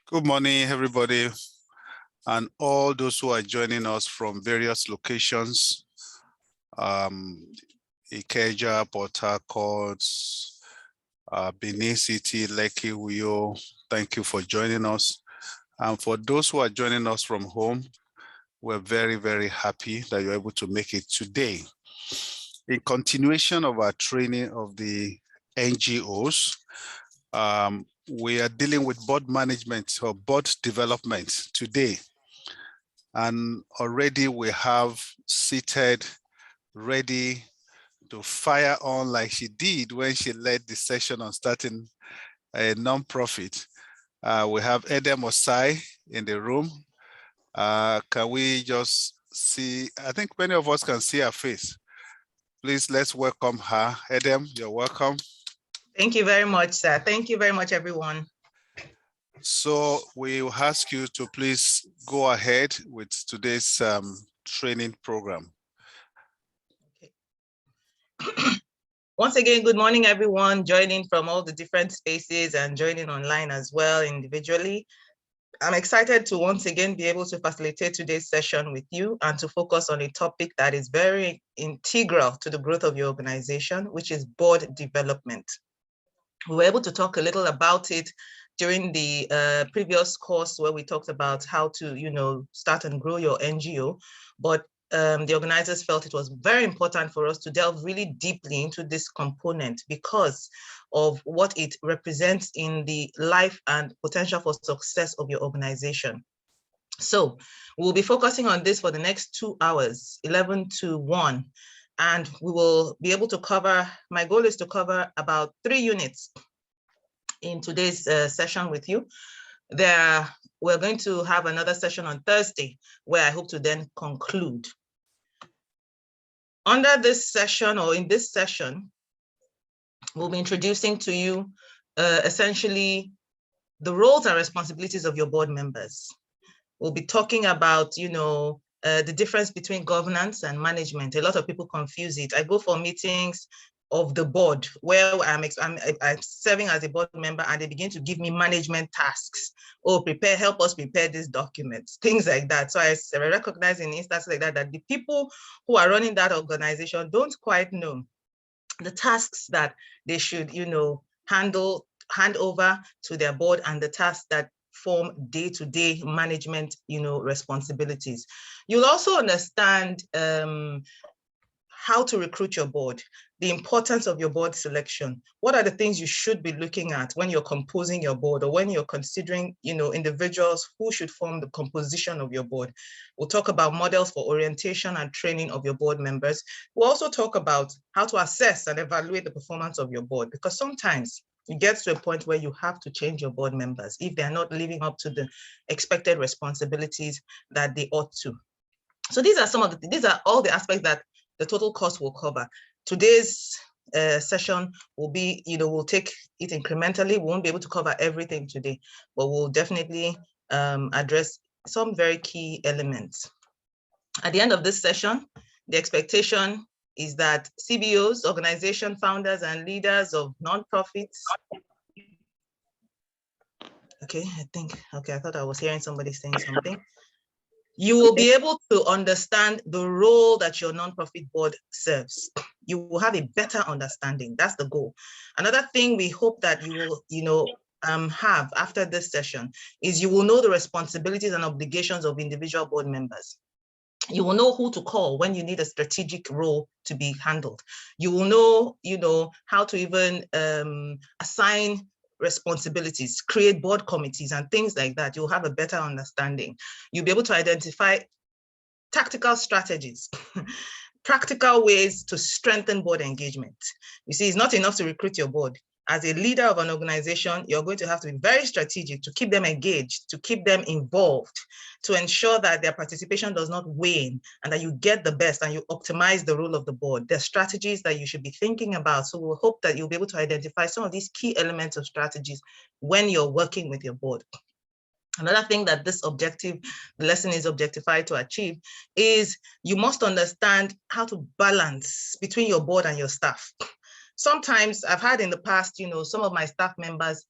Good morning, everybody, and all those who are joining us from various locations, Ikeja, Port Harcourt, Benin City, Lekki, Uyo. Thank you for joining us. And for those who are joining us from home, we're very, very happy that you're able to make it today. In continuation of our training of the NGOs, we are dealing with board management or board development today. And already we have seated, ready to fire on like she did when she led the session on starting a nonprofit. We have Edem Osai in the room. Can we just see, I think many of us can see her face. Please, let's welcome her. Edem, you're welcome. Thank you very much, sir. Thank you very much, everyone. So we will ask you to please go ahead with today's training program. Okay. Once again, good morning, everyone, joining from all the different spaces and joining online as well individually. I'm excited to once again be able to facilitate today's session with you and to focus on a topic that is very integral to the growth of your organization, which is board development. We were able to talk a little about it during the previous course where we talked about how to, start and grow your NGO, but the organizers felt it was very important for us to delve really deeply into this component because of what it represents in the life and potential for success of your organization. So we'll be focusing on this for the next 2 hours, 11 to 1, and we will be able to cover, my goal is to cover about 3 units in today's session with you. We're going to have another session on Thursday where I hope to then conclude. Under this session or in this session, we'll be introducing to you essentially the roles and responsibilities of your board members. We'll be talking about, the difference between governance and management. A lot of people confuse it. I go for meetings of the board where I'm serving as a board member and they begin to give me management tasks. Oh, help us prepare these documents, things like that. So I recognize in instances like that the people who are running that organization don't quite know the tasks that they should, hand over to their board and the tasks that form day-to-day management, responsibilities. You'll also understand how to recruit your board, the importance of your board selection. What are the things you should be looking at when you're composing your board or when you're considering, individuals who should form the composition of your board? We'll talk about models for orientation and training of your board members. We'll also talk about how to assess and evaluate the performance of your board, because sometimes it gets to a point where you have to change your board members if they're not living up to the expected responsibilities that they ought to. So these are all the aspects that the total cost will cover. Today's session will be, we'll take it incrementally. We won't be able to cover everything today, but we'll definitely address some very key elements. At the end of this session, the expectation is that CBOs, organization founders and leaders of nonprofits. Okay, I thought I was hearing somebody saying something. You will be able to understand the role that your nonprofit board serves. You will have a better understanding. That's the goal. Another thing we hope that you will, have after this session is you will know the responsibilities and obligations of individual board members. You will know who to call when you need a strategic role to be handled. You will know, how to even assign responsibilities, create board committees and things like that. You'll have a better understanding. You'll be able to identify tactical strategies, practical ways to strengthen board engagement. You see, it's not enough to recruit your board. As a leader of an organization, you're going to have to be very strategic to keep them engaged, to keep them involved, to ensure that their participation does not wane and that you get the best and you optimize the role of the board. There are strategies that you should be thinking about. So we'll hope that you'll be able to identify some of these key elements of strategies when you're working with your board. Another thing that the lesson is objectified to achieve is you must understand how to balance between your board and your staff. Sometimes I've had in the past, some of my staff members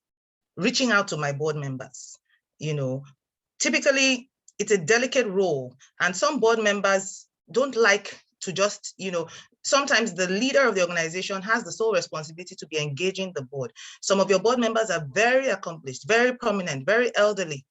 reaching out to my board members typically it's a delicate role, and some board members don't like to just, sometimes the leader of the organization has the sole responsibility to be engaging the board. Some of your board members are very accomplished, very prominent, very elderly.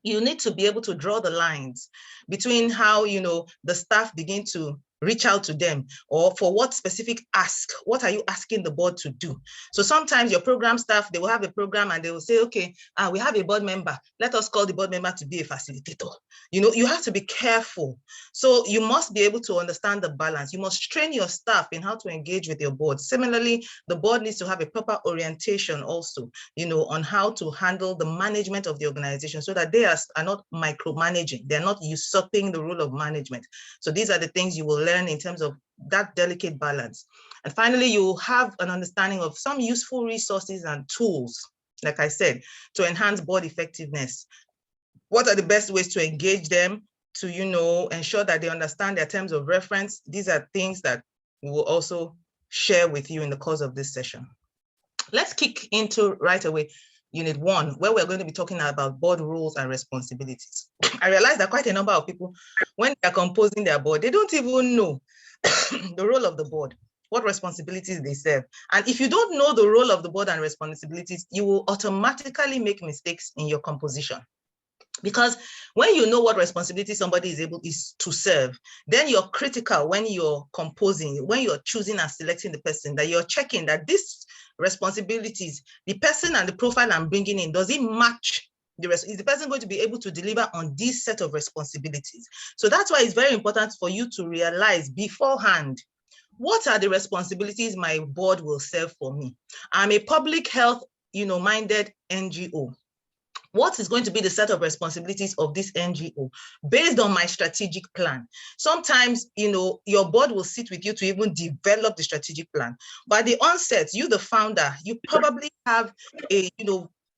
You need to be able to draw the lines between how, the staff begin to reach out to them, or for what specific ask, what are you asking the board to do? So sometimes your program staff, they will have a program and they will say, okay, we have a board member, let us call the board member to be a facilitator. You have to be careful. So you must be able to understand the balance. You must train your staff in how to engage with your board. Similarly, the board needs to have a proper orientation also, on how to handle the management of the organization, so that they are not micromanaging, they're not usurping the role of management. So these are the things you will learn in terms of that delicate balance. And finally, you will have an understanding of some useful resources and tools, like I said, to enhance board effectiveness. What are the best ways to engage them, to ensure that they understand their terms of reference? These are things that we will also share with you in the course of this session. Let's kick into right away Unit 1, where we're going to be talking about board roles and responsibilities. I realize that quite a number of people, when they're composing their board, they don't even know the role of the board, what responsibilities they serve. And if you don't know the role of the board and responsibilities, you will automatically make mistakes in your composition. Because when you know what responsibility somebody is to serve, then you're critical when you're composing, when you're choosing and selecting the person, that you're checking that this responsibilities, the person and the profile I'm bringing in, does it match the rest? Is the person going to be able to deliver on this set of responsibilities? So that's why it's very important for you to realize beforehand, what are the responsibilities my board will serve for me? I'm a public health, minded NGO. What is going to be the set of responsibilities of this NGO based on my strategic plan? Sometimes, your board will sit with you to even develop the strategic plan. By the onset, you, the founder, you probably have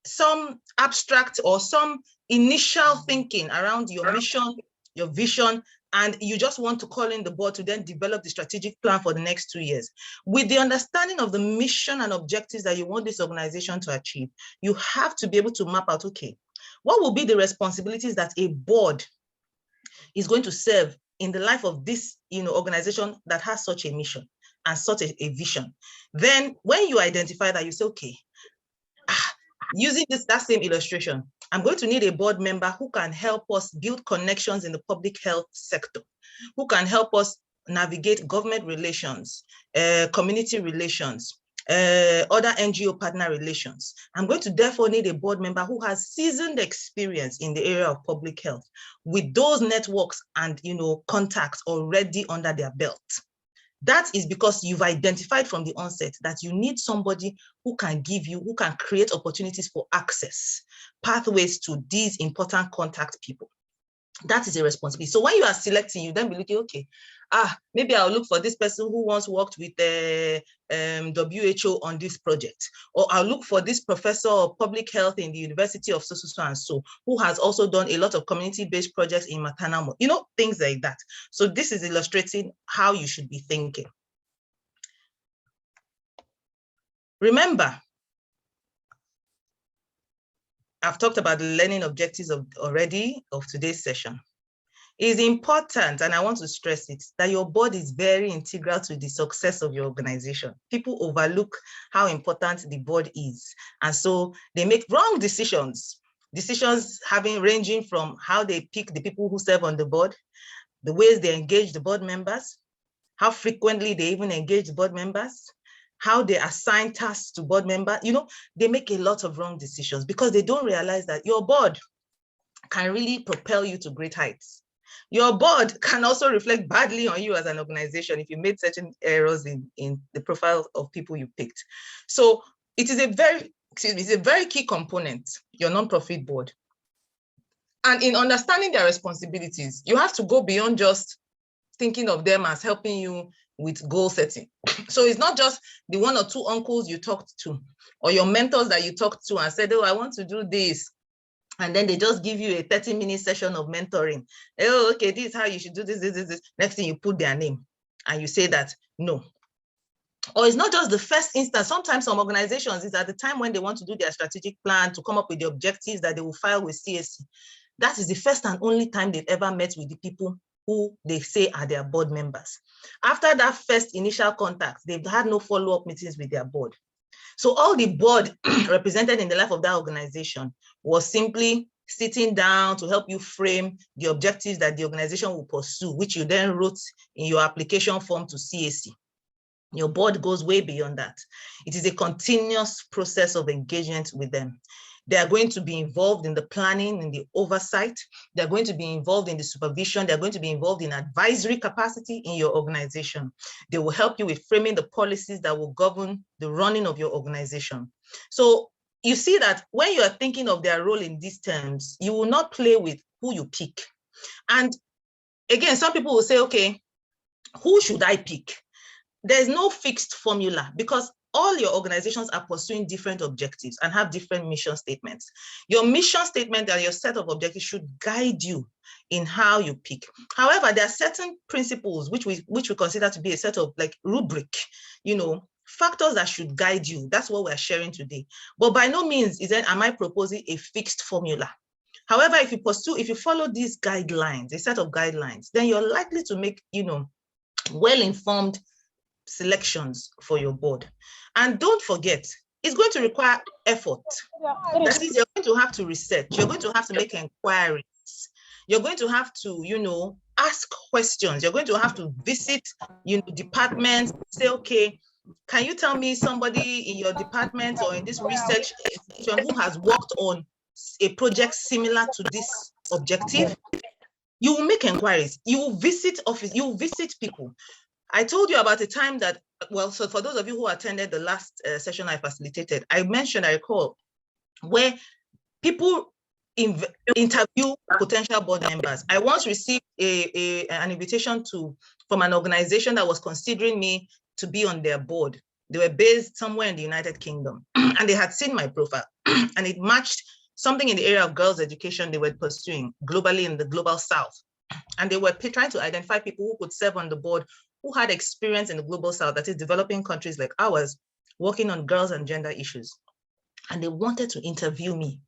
some abstract or some initial thinking around your mission, your vision, and you just want to call in the board to then develop the strategic plan for the next 2 years. With the understanding of the mission and objectives that you want this organization to achieve, you have to be able to map out, okay, what will be the responsibilities that a board is going to serve in the life of this organization that has such a mission and such a vision? Then when you identify that, you say, okay, using that same illustration, I'm going to need a board member who can help us build connections in the public health sector, who can help us navigate government relations, community relations, other NGO partner relations. I'm going to therefore need a board member who has seasoned experience in the area of public health, with those networks and contacts already under their belt. That is because you've identified from the onset that you need somebody who can create opportunities for access, pathways to these important contact people. That is a responsibility. So when you are selecting, you then be looking, okay, maybe I'll look for this person who once worked with the WHO on this project, or I'll look for this professor of public health in the University of so and so, who has also done a lot of community-based projects in maternal, things like that. So this is illustrating how you should be thinking. Remember, I've talked about the learning objectives of today's session. It is important, and I want to stress it, that your board is very integral to the success of your organization. People overlook how important the board is, and so they make wrong decisions. Decisions ranging from how they pick the people who serve on the board, the ways they engage the board members, how frequently they even engage the board members, how they assign tasks to board members. They make a lot of wrong decisions because they don't realize that your board can really propel you to great heights. Your board can also reflect badly on you as an organization if you made certain errors in the profile of people you picked. So it is a very key component, your nonprofit board. And in understanding their responsibilities, you have to go beyond just thinking of them as helping you with goal setting. So it's not just the 1 or 2 uncles you talked to, or your mentors that you talked to and said, oh, I want to do this. And then they just give you a 30-minute session of mentoring. Oh, okay, this is how you should do this. Next thing, you put their name and you say that, no, Or it's not just the first instance. Sometimes some organizations is at the time when they want to do their strategic plan to come up with the objectives that they will file with CAC. That is the first and only time they've ever met with the people who they say are their board members. After that first initial contact, they've had no follow-up meetings with their board. So all the board represented in the life of that organization was simply sitting down to help you frame the objectives that the organization will pursue, which you then wrote in your application form to CAC. Your board goes way beyond that. It is a continuous process of engagement with them. They are going to be involved in the planning, in the oversight. They're going to be involved in the supervision. They're going to be involved in advisory capacity in your organization. They will help you with framing the policies that will govern the running of your organization. So you see that when you are thinking of their role in these terms, you will not play with who you pick. And again, some people will say, okay, who should I pick? There's no fixed formula because all your organizations are pursuing different objectives and have different mission statements. Your mission statement and your set of objectives should guide you in how you pick. However, there are certain principles which we consider to be a set of like rubric, factors that should guide you. That's what we're sharing today. But by no means am I proposing a fixed formula. However, if you follow these guidelines, a set of guidelines, then you're likely to make, well-informed selections for your board. And don't forget, it's going to require effort. That is, you're going to have to research, you're going to have to make inquiries, you're going to have to, ask questions, you're going to have to visit, departments, say, okay, can you tell me somebody in your department or in this research institution who has worked on a project similar to this objective? You will make inquiries, you will visit office, you will visit people. I told you about a time that, so for those of you who attended the last session I facilitated, I recall, where people interview potential board members. I once received an invitation from an organization that was considering me to be on their board. They were based somewhere in the United Kingdom, and they had seen my profile, and it matched something in the area of girls' education they were pursuing globally in the global South. And they were trying to identify people who could serve on the board who had experience in the global South, that is developing countries like ours, working on girls and gender issues. And they wanted to interview me.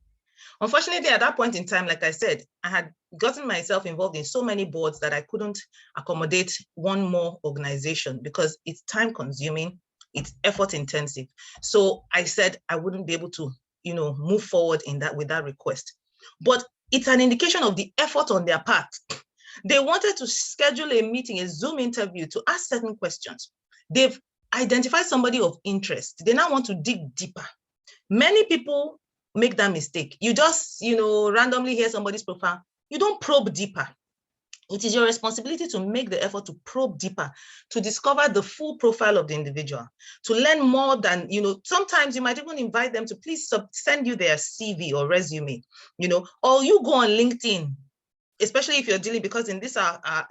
Unfortunately, at that point in time, like I said, I had gotten myself involved in so many boards that I couldn't accommodate one more organization because it's time consuming, it's effort intensive. So I said I wouldn't be able to, move forward with that request. But it's an indication of the effort on their part. They wanted to schedule a meeting, a Zoom interview to ask certain questions. They've identified somebody of interest. They now want to dig deeper. Many people make that mistake. You just, randomly hear somebody's profile. You don't probe deeper. It is your responsibility to make the effort to probe deeper, to discover the full profile of the individual, to learn more than, sometimes you might even invite them to please send you their CV or resume, or you go on LinkedIn, especially if you're dealing, because in this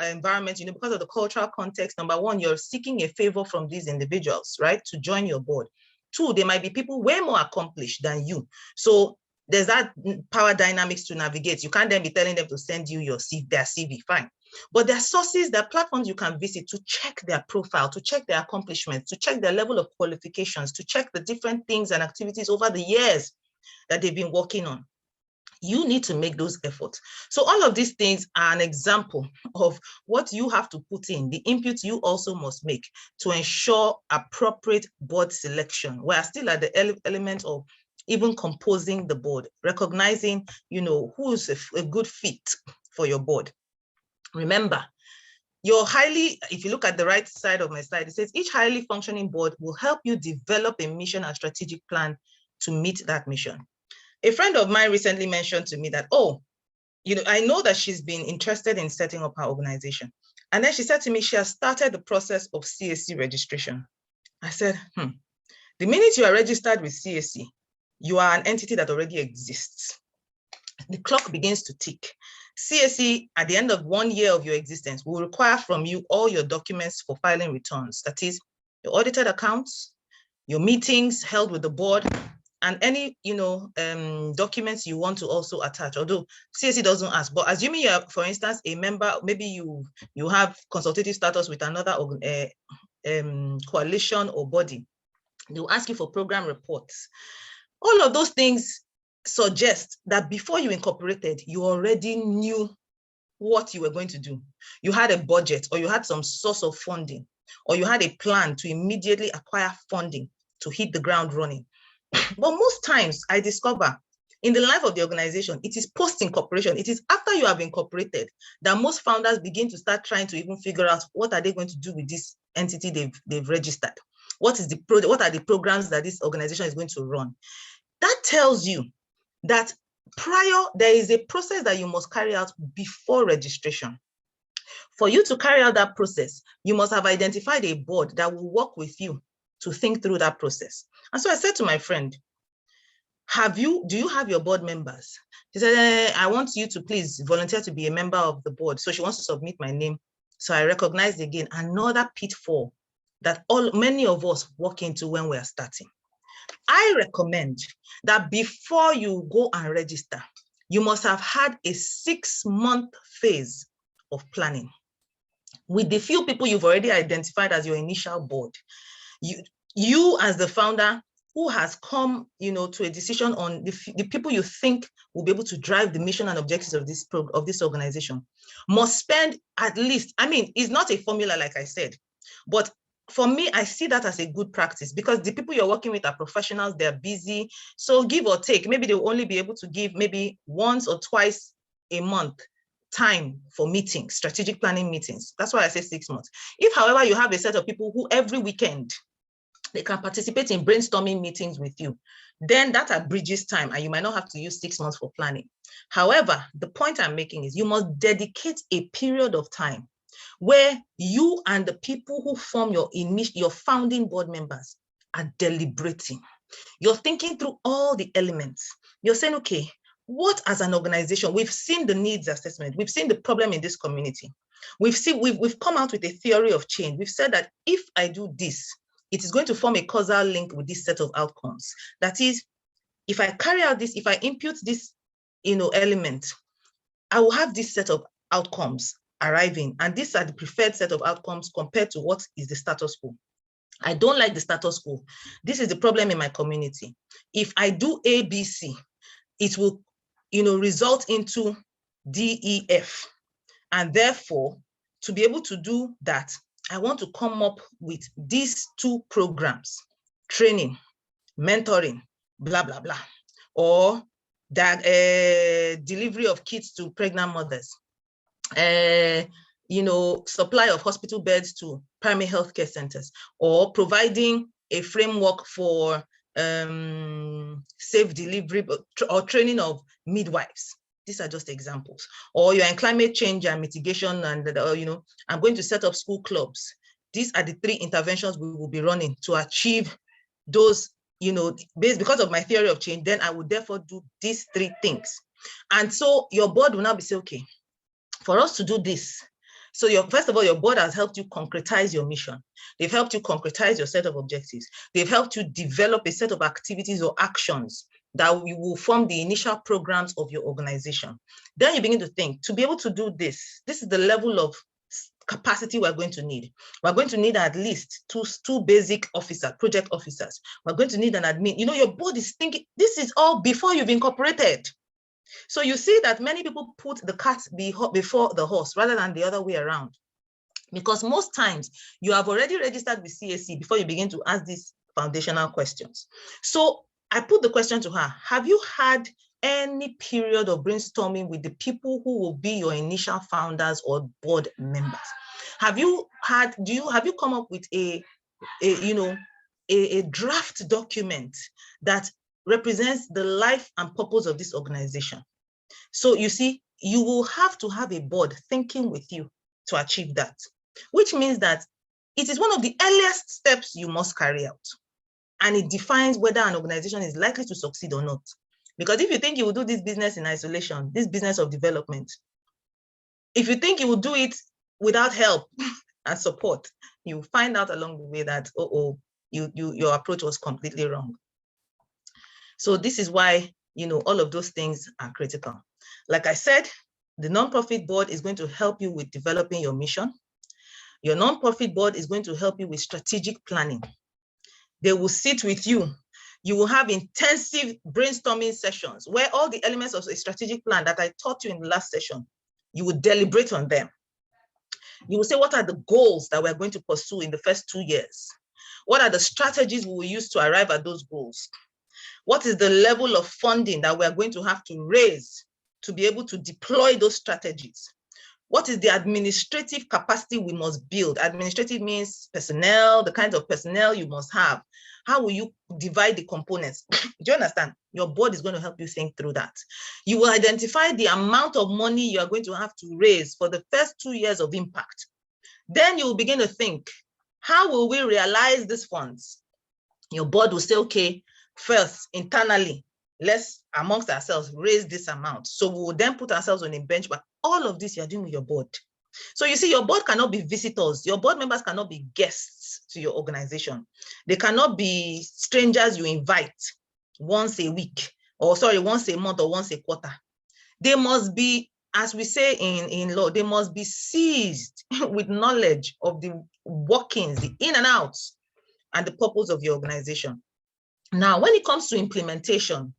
environment, because of the cultural context, number one, you're seeking a favor from these individuals, right, to join your board. Two, they might be people way more accomplished than you. So there's that power dynamics to navigate. You can't then be telling them to send you their CV, fine. But there are sources, there are platforms you can visit to check their profile, to check their accomplishments, to check their level of qualifications, to check the different things and activities over the years that they've been working on. You need to make those efforts. So all of these things are an example of what you have to put in, the input you also must make to ensure appropriate board selection. We are still at the element of even composing the board, recognizing, who's a good fit for your board. Remember, if you look at the right side of my slide, it says each highly functioning board will help you develop a mission and strategic plan to meet that mission. A friend of mine recently mentioned to me that, I know that she's been interested in setting up her organization. And then she said to me, she has started the process of CAC registration. I said, the minute you are registered with CAC, you are an entity that already exists. The clock begins to tick. CAC, at the end of 1 year of your existence, will require from you all your documents for filing returns. That is, your audited accounts, your meetings held with the board, and any documents you want to also attach, although CAC doesn't ask. But assuming you are, for instance, a member, maybe you have consultative status with another coalition or body, they will ask you for program reports. All of those things suggest that before you incorporated, you already knew what you were going to do. You had a budget, or you had some source of funding, or you had a plan to immediately acquire funding to hit the ground running. But most times I discover in the life of the organization, it is post-incorporation. It is after you have incorporated that most founders begin to start trying to even figure out what are they going to do with this entity they've registered. What are the programs that this organization is going to run? That tells you that there is a process that you must carry out before registration. For you to carry out that process, you must have identified a board that will work with you to think through that process. And so I said to my friend, do you have your board members? She said, I want you to please volunteer to be a member of the board. So she wants to submit my name. So I recognized again another pitfall that many of us walk into when we're starting. I recommend that before you go and register, you must have had a 6-month phase of planning. With the few people you've already identified as your initial board, you as the founder who has come, to a decision on the people you think will be able to drive the mission and objectives of this organization, must spend at least, it's not a formula like I said, but for me, I see that as a good practice because the people you're working with are professionals, they're busy. So give or take, maybe they'll only be able to give maybe once or twice a month time for meetings, strategic planning meetings. That's why I say 6 months. If, however, you have a set of people who every weekend, they can participate in brainstorming meetings with you, then that abridges time and you might not have to use 6 months for planning. However, the point I'm making is you must dedicate a period of time where you and the people who form your founding board members are deliberating. You're thinking through all the elements. You're saying, okay, what as an organization, we've seen the needs assessment, we've seen the problem in this community. We've come out with a theory of change. We've said that if I do this, it is going to form a causal link with this set of outcomes. That is, if I carry out this, if I impute this, element, I will have this set of outcomes arriving. And these are the preferred set of outcomes compared to what is the status quo. I don't like the status quo. This is the problem in my community. If I do A, B, C, it will, result into D, E, F. And therefore, to be able to do that, I want to come up with these 2 programs, training, mentoring, blah, blah, blah, or that delivery of kits to pregnant mothers, supply of hospital beds to primary healthcare centers, or providing a framework for safe delivery or training of midwives. These are just examples. Or you're in climate change and mitigation, and I'm going to set up school clubs. These are the 3 interventions we will be running to achieve those, because of my theory of change, then I would therefore do these 3 things. And so your board will now be saying, okay, for us to do this, so first of all, your board has helped you concretize your mission. They've helped you concretize your set of objectives. They've helped you develop a set of activities or actions that will form the initial programs of your organization. Then you begin to think, to be able to do this is the level of capacity we're going to need. We're going to need at least two basic project officers. We're going to need an admin. Your board is thinking, this is all before you've incorporated. So you see that many people put the cart before the horse rather than the other way around. Because most times you have already registered with CAC before you begin to ask these foundational questions. So I put the question to her, have you had any period of brainstorming with the people who will be your initial founders or board members? Have you come up with a draft document that represents the life and purpose of this organization? So you see, you will have to have a board thinking with you to achieve that, which means that it is one of the earliest steps you must carry out. And it defines whether an organization is likely to succeed or not. Because if you think you will do this business in isolation, this business of development, if you think you will do it without help and support, you will find out along the way that, your approach was completely wrong. So this is why, all of those things are critical. Like I said, the nonprofit board is going to help you with developing your mission. Your nonprofit board is going to help you with strategic planning. They will sit with you. You will have intensive brainstorming sessions where all the elements of a strategic plan that I taught you in the last session, you will deliberate on them. You will say, what are the goals that we're going to pursue in the first 2 years? What are the strategies we will use to arrive at those goals? What is the level of funding that we're going to have to raise to be able to deploy those strategies? What is the administrative capacity we must build? Administrative means personnel, the kinds of personnel you must have. How will you divide the components? Do you understand? Your board is going to help you think through that. You will identify the amount of money you are going to have to raise for the first 2 years of impact. Then you will begin to think, how will we realize these funds? Your board will say, okay, first, internally, let's amongst ourselves raise this amount. So we will then put ourselves on a benchmark. All of this you're doing with your board. So you see, your board cannot be visitors. Your board members cannot be guests to your organization. They cannot be strangers you invite once a week, or sorry, once a month or once a quarter. They must be, as we say in law, they must be seized with knowledge of the workings, the in and outs, and the purpose of your organization. Now, when it comes to implementation,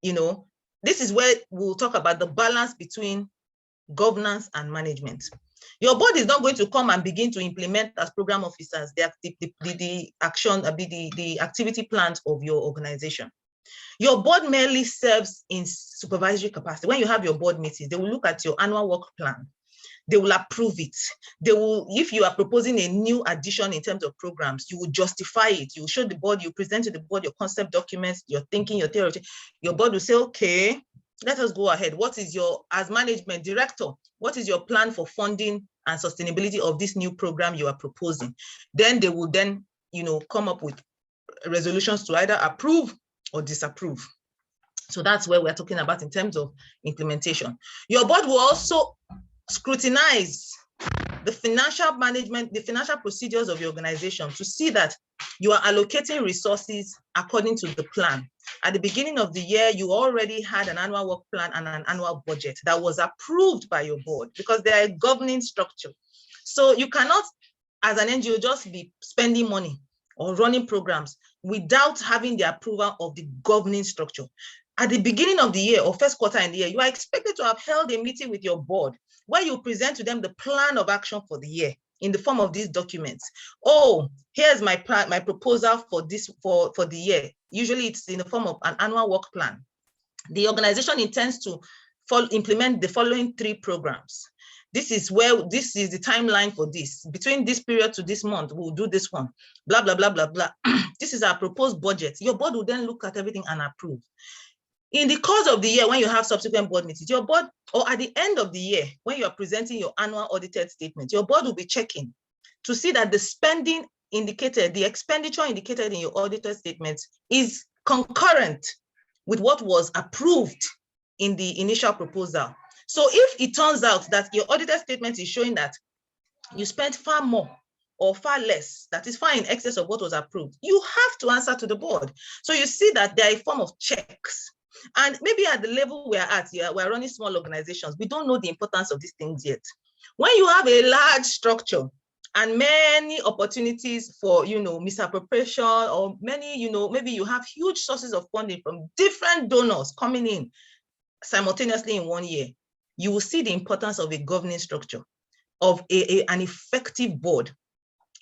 this is where we'll talk about the balance between governance and management. Your board is not going to come and begin to implement as program officers the activity plans of your organization. Your board merely serves in supervisory capacity. When you have your board meetings, they will look at your annual work plan. They will approve it. They will, if you are proposing a new addition in terms of programs, you will justify it. You will show the board, you present to the board your concept documents, your thinking, your theory. Your board will say, okay, let us go ahead. What is your, as management director, what is your plan for funding and sustainability of this new program you are proposing? Then they will then, come up with resolutions to either approve or disapprove. So that's where we're talking about in terms of implementation. Your board will also scrutinize the financial management, the financial procedures of your organization to see that you are allocating resources according to the plan. At the beginning of the year, you already had an annual work plan and an annual budget that was approved by your board because they are a governing structure. So you cannot, as an NGO, just be spending money or running programs without having the approval of the governing structure. At the beginning of the year or first quarter in the year, you are expected to have held a meeting with your board where you present to them the plan of action for the year in the form of these documents. Oh, here's my plan, my proposal for this for the year. Usually it's in the form of an annual work plan. The organization intends to implement the following 3 programs. This is the timeline for this. Between this period to this month, we'll do this one, blah, blah, blah, blah, blah. This is our proposed budget. Your board will then look at everything and approve. In the course of the year, when you have subsequent board meetings, your board, or at the end of the year, when you are presenting your annual audited statement, your board will be checking to see that the spending indicated, the expenditure indicated in your audited statement is concurrent with what was approved in the initial proposal. So if it turns out that your audited statement is showing that you spent far more or far less, that is far in excess of what was approved, you have to answer to the board. So you see that there are a form of checks. And maybe at the level we're at, we're running small organizations, we don't know the importance of these things yet. When you have a large structure and many opportunities for, misappropriation, or many, maybe you have huge sources of funding from different donors coming in simultaneously in one year, you will see the importance of a governing structure, of an effective board.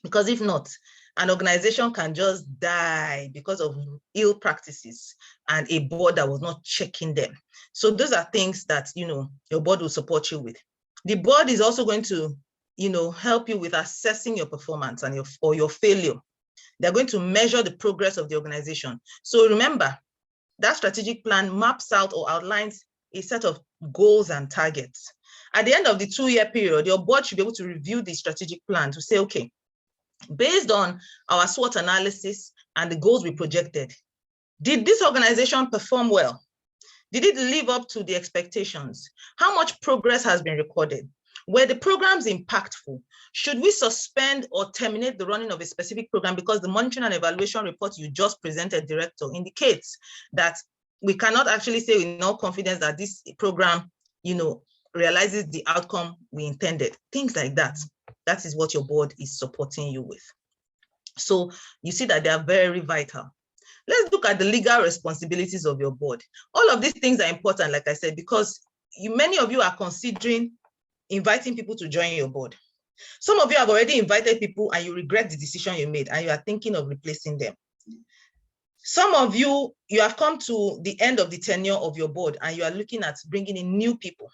Because if not, an organization can just die because of ill practices and a board that was not checking them. So those are things that, your board will support you with. The board is also going to, help you with assessing your performance and your failure. They're going to measure the progress of the organization. So remember, that strategic plan maps out or outlines a set of goals and targets. At the end of the 2-year period, your board should be able to review the strategic plan to say, okay, based on our SWOT analysis and the goals we projected, did this organization perform well? Did it live up to the expectations? How much progress has been recorded? Were the programs impactful? Should we suspend or terminate the running of a specific program because the monitoring and evaluation report you just presented, Director, indicates that we cannot actually say with no confidence that this program, realizes the outcome we intended, things like that. That is what your board is supporting you with. So you see that they are very vital. Let's look at the legal responsibilities of your board. All of these things are important, like I said, because many of you are considering inviting people to join your board. Some of you have already invited people and you regret the decision you made and you are thinking of replacing them. Some of you, you have come to the end of the tenure of your board and you are looking at bringing in new people.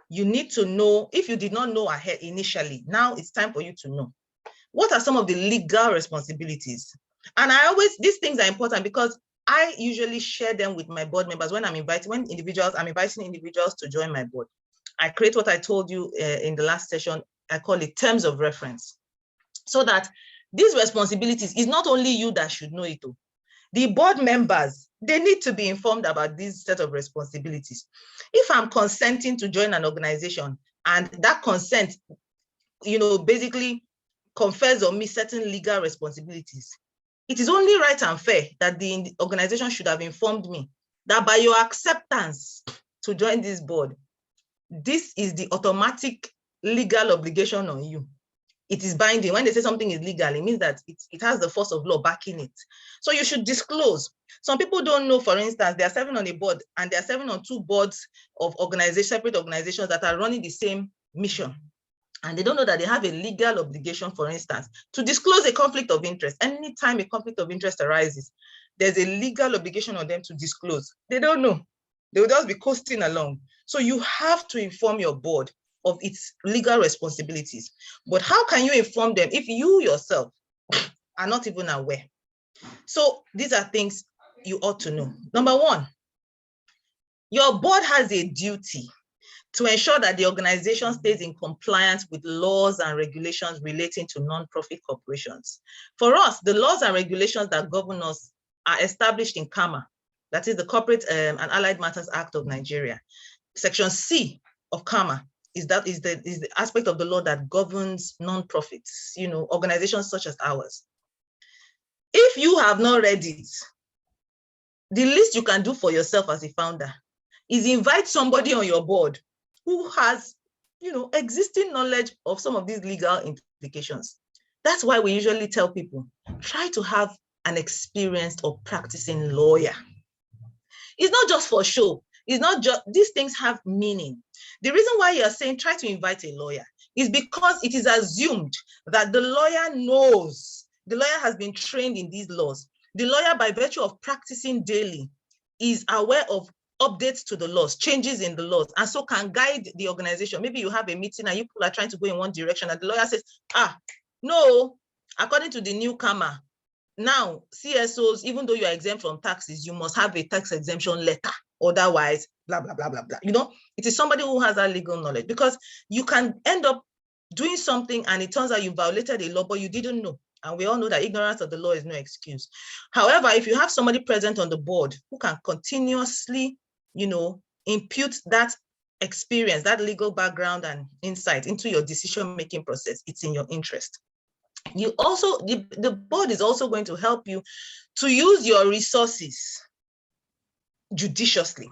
You need to know, if you did not know ahead initially, now it's time for you to know. What are some of the legal responsibilities? And these things are important because I usually share them with my board members when I'm inviting individuals to join my board. I create what I told you in the last session. I call it terms of reference, so that these responsibilities is not only you that should know it. The board members, they need to be informed about this set of responsibilities. If I'm consenting to join an organization and that consent, basically confers on me certain legal responsibilities, it is only right and fair that the organization should have informed me that by your acceptance to join this board, this is the automatic legal obligation on you. It is binding. When they say something is legal, it means that it has the force of law backing it. So you should disclose. Some people don't know, for instance, they are serving on a board and they are serving on 2 boards of separate organizations that are running the same mission. And they don't know that they have a legal obligation, for instance, to disclose a conflict of interest. Anytime a conflict of interest arises, there's a legal obligation on them to disclose. They don't know. They will just be coasting along. So you have to inform your board of its legal responsibilities. But how can you inform them if you yourself are not even aware? So these are things you ought to know. Number 1, your board has a duty to ensure that the organization stays in compliance with laws and regulations relating to non-profit corporations. For us, the laws and regulations that govern us are established in CAMA, that is the Corporate and Allied Matters Act of Nigeria. Section C of CAMA is the aspect of the law that governs non-profits, organizations such as ours. If you have not read it, the least you can do for yourself as a founder is invite somebody on your board who has, existing knowledge of some of these legal implications. That's why we usually tell people, try to have an experienced or practicing lawyer. It's not just for show. It's not just, these things have meaning. The reason why you're saying try to invite a lawyer is because it is assumed that the lawyer knows, the lawyer has been trained in these laws. The lawyer, by virtue of practicing daily, is aware of updates to the laws, changes in the laws, and so can guide the organization. Maybe you have a meeting and you people are trying to go in one direction and the lawyer says, no, according to the new CAMA, now CSOs, even though you are exempt from taxes, you must have a tax exemption letter. Otherwise, blah, blah, blah, blah, blah. It is somebody who has that legal knowledge, because you can end up doing something and it turns out you violated a law, but you didn't know. And we all know that ignorance of the law is no excuse. However, if you have somebody present on the board who can continuously, impute that experience, that legal background and insight into your decision-making process, it's in your interest. You also, the board is also going to help you to use your resources judiciously,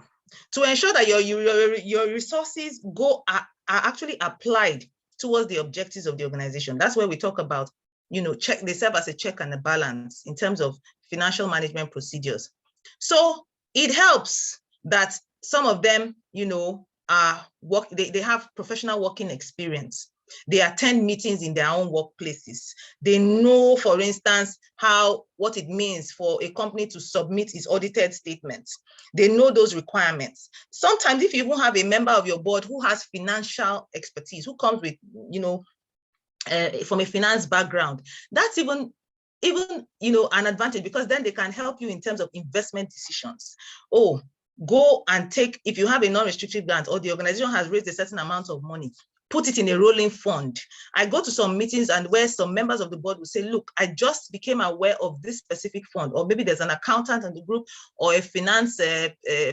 to ensure that your resources are actually applied towards the objectives of the organization. That's where we talk about, they serve as a check and a balance in terms of financial management procedures. So it helps that some of them, they have professional working experience. They attend meetings in their own workplaces. They know, for instance, what it means for a company to submit its audited statements. They know those requirements. Sometimes if you even have a member of your board who has financial expertise, who comes with, from a finance background, that's even an advantage, because then they can help you in terms of investment decisions. Go and take, if you have a non-restricted grant or the organization has raised a certain amount of money, put it in a rolling fund. I go to some meetings and where some members of the board will say, look, I just became aware of this specific fund, or maybe there's an accountant in the group or a finance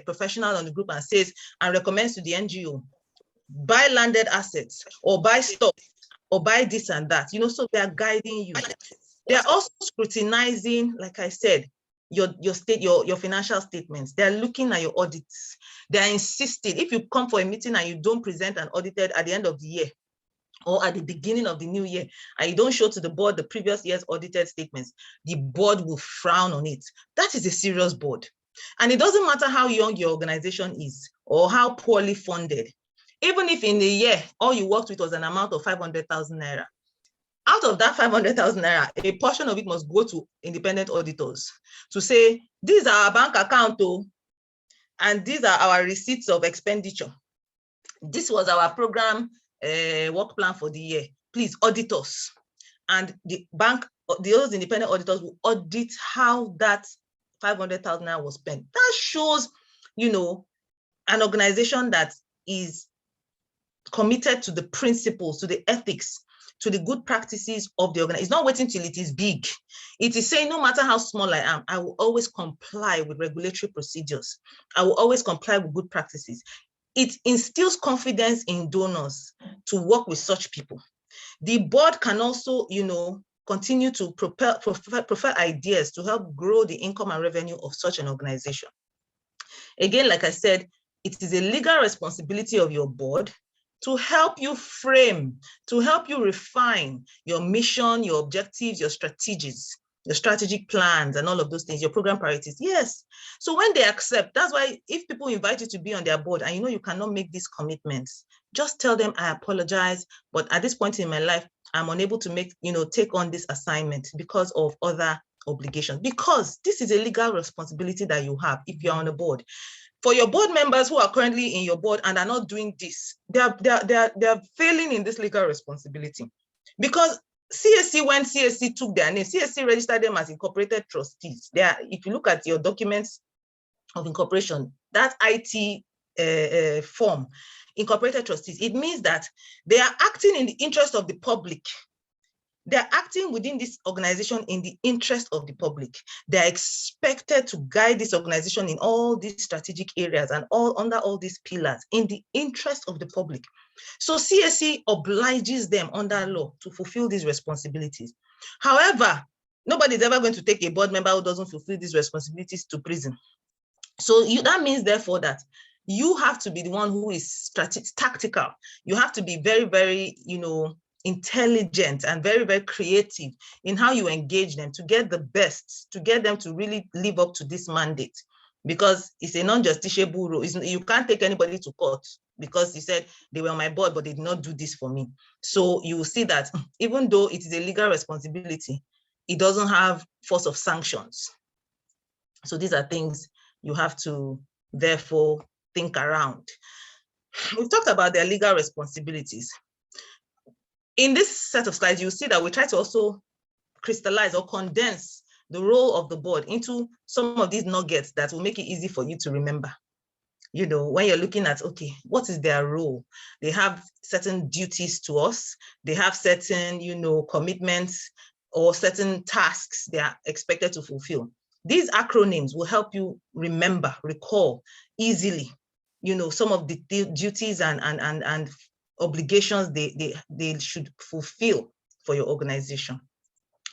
professional on the group and says, and recommends to the NGO, buy landed assets or buy stock or buy this and that, so they are guiding you. They are also scrutinizing, like I said, your financial statements. They're looking at your audits. They're insisting, if you come for a meeting and you don't present an audited at the end of the year, or at the beginning of the new year, and you don't show to the board the previous year's audited statements, the board will frown on it. That is a serious board. And it doesn't matter how young your organization is or how poorly funded. Even if in a year, all you worked with was an amount of 500,000 naira, out of that 500,000 naira, a portion of it must go to independent auditors to say, these are our bank account, and these are our receipts of expenditure. This was our program work plan for the year. Please audit us. And the bank, those independent auditors will audit how that 500,000 naira was spent. That shows, an organization that is committed to the principles, to the ethics, to the good practices of the organization. It's not waiting till it is big. It is saying, no matter how small I am, I will always comply with regulatory procedures. I will always comply with good practices. It instills confidence in donors to work with such people. The board can also, continue to prefer ideas to help grow the income and revenue of such an organization. Again, like I said, it is a legal responsibility of your board to help you frame, to help you refine your mission, your objectives, your strategies, your strategic plans, and all of those things, your program priorities. Yes. So when they accept, that's why if people invite you to be on their board and you cannot make these commitments, just tell them, I apologize, but at this point in my life, I'm unable to take on this assignment because of other obligations, because this is a legal responsibility that you have if you're on the board. For your board members who are currently in your board and are not doing this, they are failing in this legal responsibility. Because CAC, when CAC took their name, CAC registered them as incorporated trustees. If you look at your documents of incorporation, that IT form, incorporated trustees, it means that they are acting in the interest of the public. They're acting within this organization in the interest of the public. They're expected to guide this organization in all these strategic areas and under all these pillars in the interest of the public. So CAC obliges them under law to fulfill these responsibilities. However, nobody's ever going to take a board member who doesn't fulfill these responsibilities to prison. So that means, therefore, that you have to be the one who is tactical. You have to be very, very, intelligent and very, very creative in how you engage them to get the best, to get them to really live up to this mandate, because it's a non-justiciable role. You can't take anybody to court because you said they were on my board, but they did not do this for me. So you will see that even though it is a legal responsibility, it doesn't have force of sanctions. So these are things you have to therefore think around. We've talked about their legal responsibilities. In this set of slides, you'll see that we try to also crystallize or condense the role of the board into some of these nuggets that will make it easy for you to remember. When you're looking at, okay, what is their role? They have certain duties to us. They have certain, commitments or certain tasks they are expected to fulfill. These acronyms will help you remember, recall easily, some of the duties and obligations they should fulfill for your organization.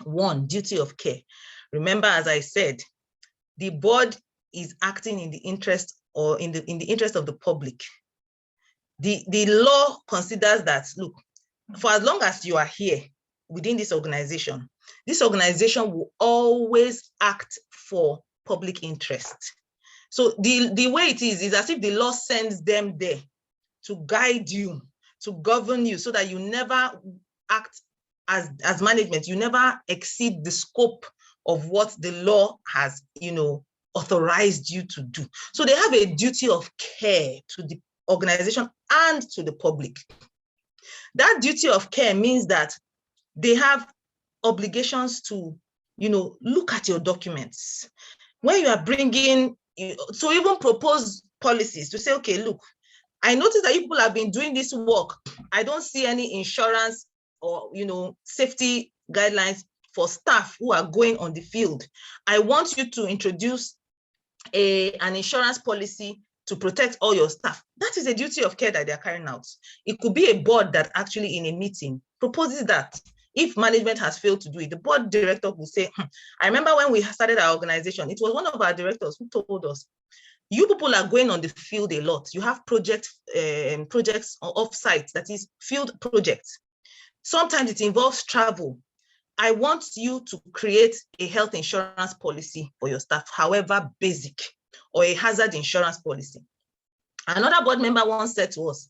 1, duty of care. Remember, as I said, the board is acting in the interest or in the interest of the public. The law considers that, look, for as long as you are here within this organization will always act for public interest. So the way it is as if the law sends them there to guide you, to govern you, so that you never act as management, you never exceed the scope of what the law has, authorized you to do. So they have a duty of care to the organization and to the public. That duty of care means that they have obligations to, look at your documents. When you are bringing, to even propose policies to say, okay, look, I noticed that you people have been doing this work. I don't see any insurance or, safety guidelines for staff who are going on the field. I want you to introduce an insurance policy to protect all your staff. That is a duty of care that they're carrying out. It could be a board that actually in a meeting proposes that. If management has failed to do it, the board director will say, I remember when we started our organization, it was one of our directors who told us, you people are going on the field a lot. You have projects off-site, that is field projects. Sometimes it involves travel. I want you to create a health insurance policy for your staff, however basic, or a hazard insurance policy. Another board member once said to us,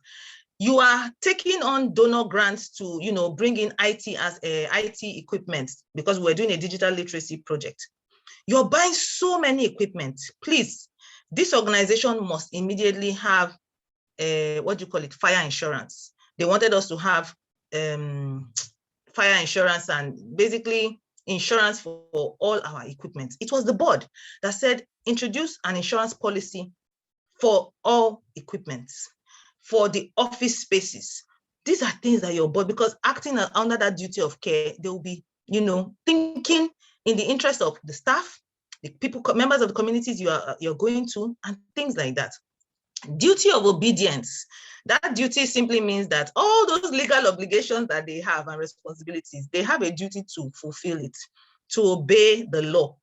you are taking on donor grants to, bring in IT as IT equipment, because we're doing a digital literacy project. You're buying so many equipment. Please, this organization must immediately have fire insurance. They wanted us to have fire insurance and basically insurance for all our equipment. It was the board that said, introduce an insurance policy for all equipment, for the office spaces. These are things that your board, because acting under that duty of care, they will be, thinking in the interest of the staff, the people, members of the communities you're going to, and things like that. Duty of obedience. That duty simply means that all those legal obligations that they have and responsibilities, they have a duty to fulfill it, to obey the law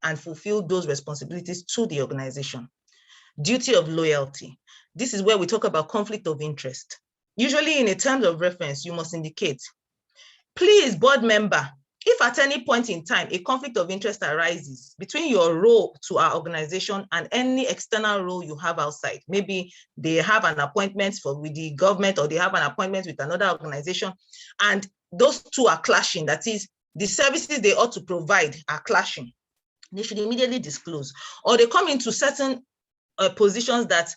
and fulfill those responsibilities to the organization. Duty of loyalty. This is where we talk about conflict of interest. Usually in a terms of reference, you must indicate, please, board member, if at any point in time a conflict of interest arises between your role to our organization and any external role you have outside, maybe they have an appointment with the government, or they have an appointment with another organization, and those two are clashing, that is, the services they ought to provide are clashing, they should immediately disclose. Or they come into certain positions that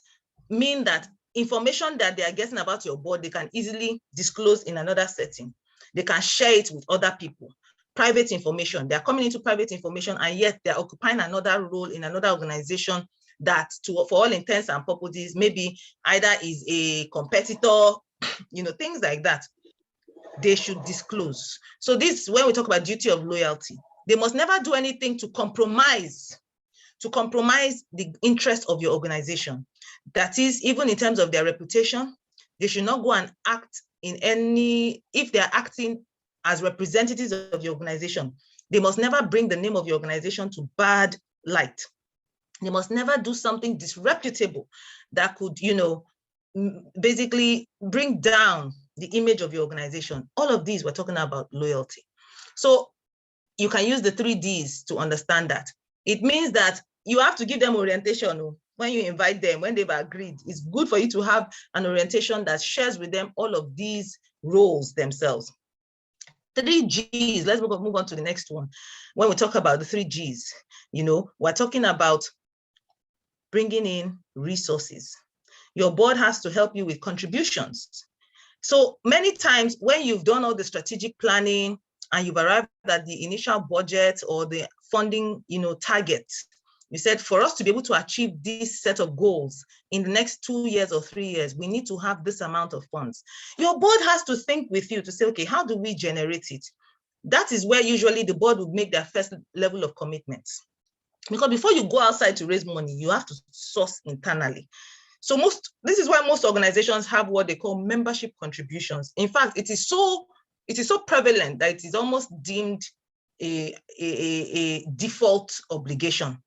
mean that information that they are getting about your board, they can easily disclose in another setting. They can share it with other people. Private information, they're coming into private information, and yet they're occupying another role in another organization that, for all intents and purposes, maybe either is a competitor, things like that. They should disclose. So this, when we talk about duty of loyalty, they must never do anything to compromise the interest of your organization. That is, even in terms of their reputation, they should not go and act if they're acting as representatives of the organization, they must never bring the name of the organization to bad light. They must never do something disreputable that could, basically bring down the image of your organization. All of these, we're talking about loyalty. So you can use the 3 Ds to understand that. It means that you have to give them orientation when you invite them, when they've agreed. It's good for you to have an orientation that shares with them all of these roles themselves. 3 Gs, let's move on to the next one. When we talk about the 3 Gs, we're talking about bringing in resources. Your board has to help you with contributions. So many times when you've done all the strategic planning and you've arrived at the initial budget or the funding, target, you said, for us to be able to achieve this set of goals in the next 2 years or 3 years, we need to have this amount of funds. Your board has to think with you to say, okay, how do we generate it? That is where usually the board would make their first level of commitments. Because before you go outside to raise money, you have to source internally. So this is why most organizations have what they call membership contributions. In fact, it is so prevalent that it is almost deemed a default obligation.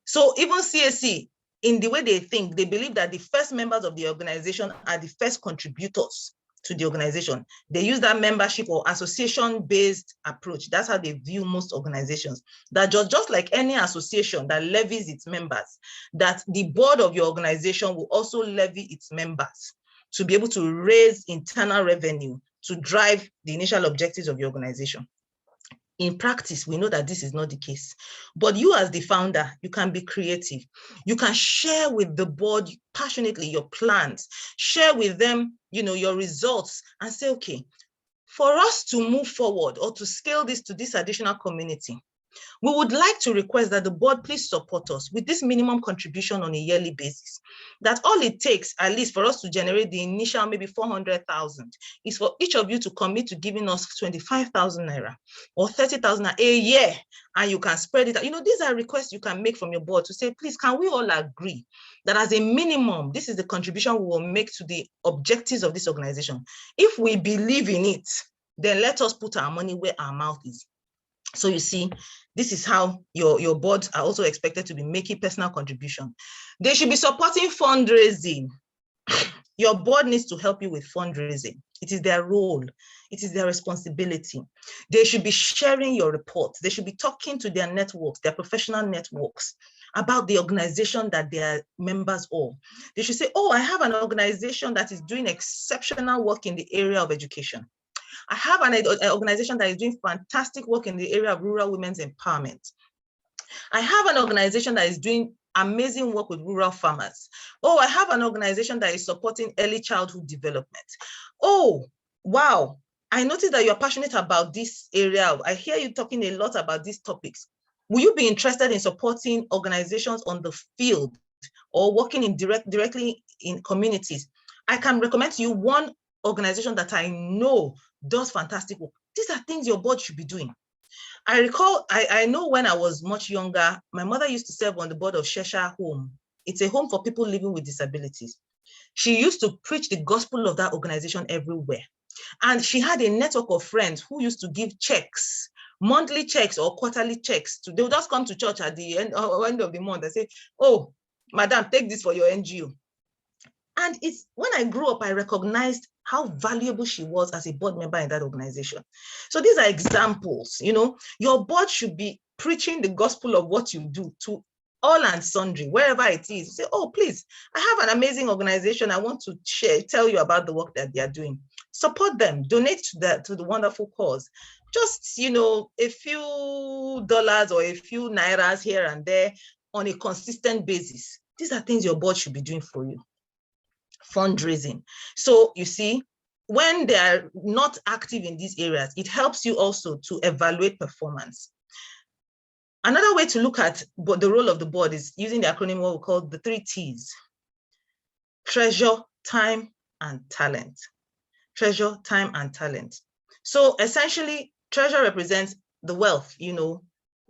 So even CAC, in the way they think, they believe that the first members of the organization are the first contributors to the organization. They use that membership or association-based approach. That's how they view most organizations. That just like any association that levies its members, that the board of your organization will also levy its members to be able to raise internal revenue to drive the initial objectives of your organization. In practice, we know that this is not the case. But you as the founder, you can be creative. You can share with the board passionately your plans, share with them, your results, and say, okay, for us to move forward or to scale this to this additional community, we would like to request that the board please support us with this minimum contribution on a yearly basis. That all it takes, at least for us to generate the initial maybe 400,000, is for each of you to commit to giving us 25,000 naira or 30,000 a year, and you can spread it out. These are requests you can make from your board to say, please, can we all agree that as a minimum, this is the contribution we will make to the objectives of this organization. If we believe in it, then let us put our money where our mouth is. So you see, this is how your boards are also expected to be making personal contribution. They should be supporting fundraising. Your board needs to help you with fundraising. It is their role. It is their responsibility. They should be sharing your reports. They should be talking to their networks, their professional networks, about the organization that they are members of. They should say, oh, I have an organization that is doing exceptional work in the area of education. I have an organization that is doing fantastic work in the area of rural women's empowerment. I have an organization that is doing amazing work with rural farmers. Oh, I have an organization that is supporting early childhood development. Oh, wow. I noticed that you're passionate about this area. I hear you talking a lot about these topics. Will you be interested in supporting organizations on the field or working directly in communities? I can recommend to you one organization that I know does fantastic work. These are things your board should be doing. I recall, I know when I was much younger, my mother used to serve on the board of Shesha Home. It's a home for people living with disabilities. She used to preach the gospel of that organization everywhere. And she had a network of friends who used to give checks, monthly checks or quarterly checks. They would just come to church at the end of the month and say, oh, madam, take this for your NGO. And it's when I grew up, I recognized how valuable she was as a board member in that organization. So these are examples, your board should be preaching the gospel of what you do to all and sundry, wherever it is. Say, oh, please, I have an amazing organization. I want to tell you about the work that they are doing. Support them, donate to the wonderful cause. Just, a few dollars or a few nairas here and there on a consistent basis. These are things your board should be doing for you. Fundraising. So you see, when they are not active in these areas, it helps you also to evaluate performance. Another way to look at the role of the board is using the acronym what we call the 3 T's: treasure, time, and talent. Treasure, time, and talent. So essentially, treasure represents the wealth,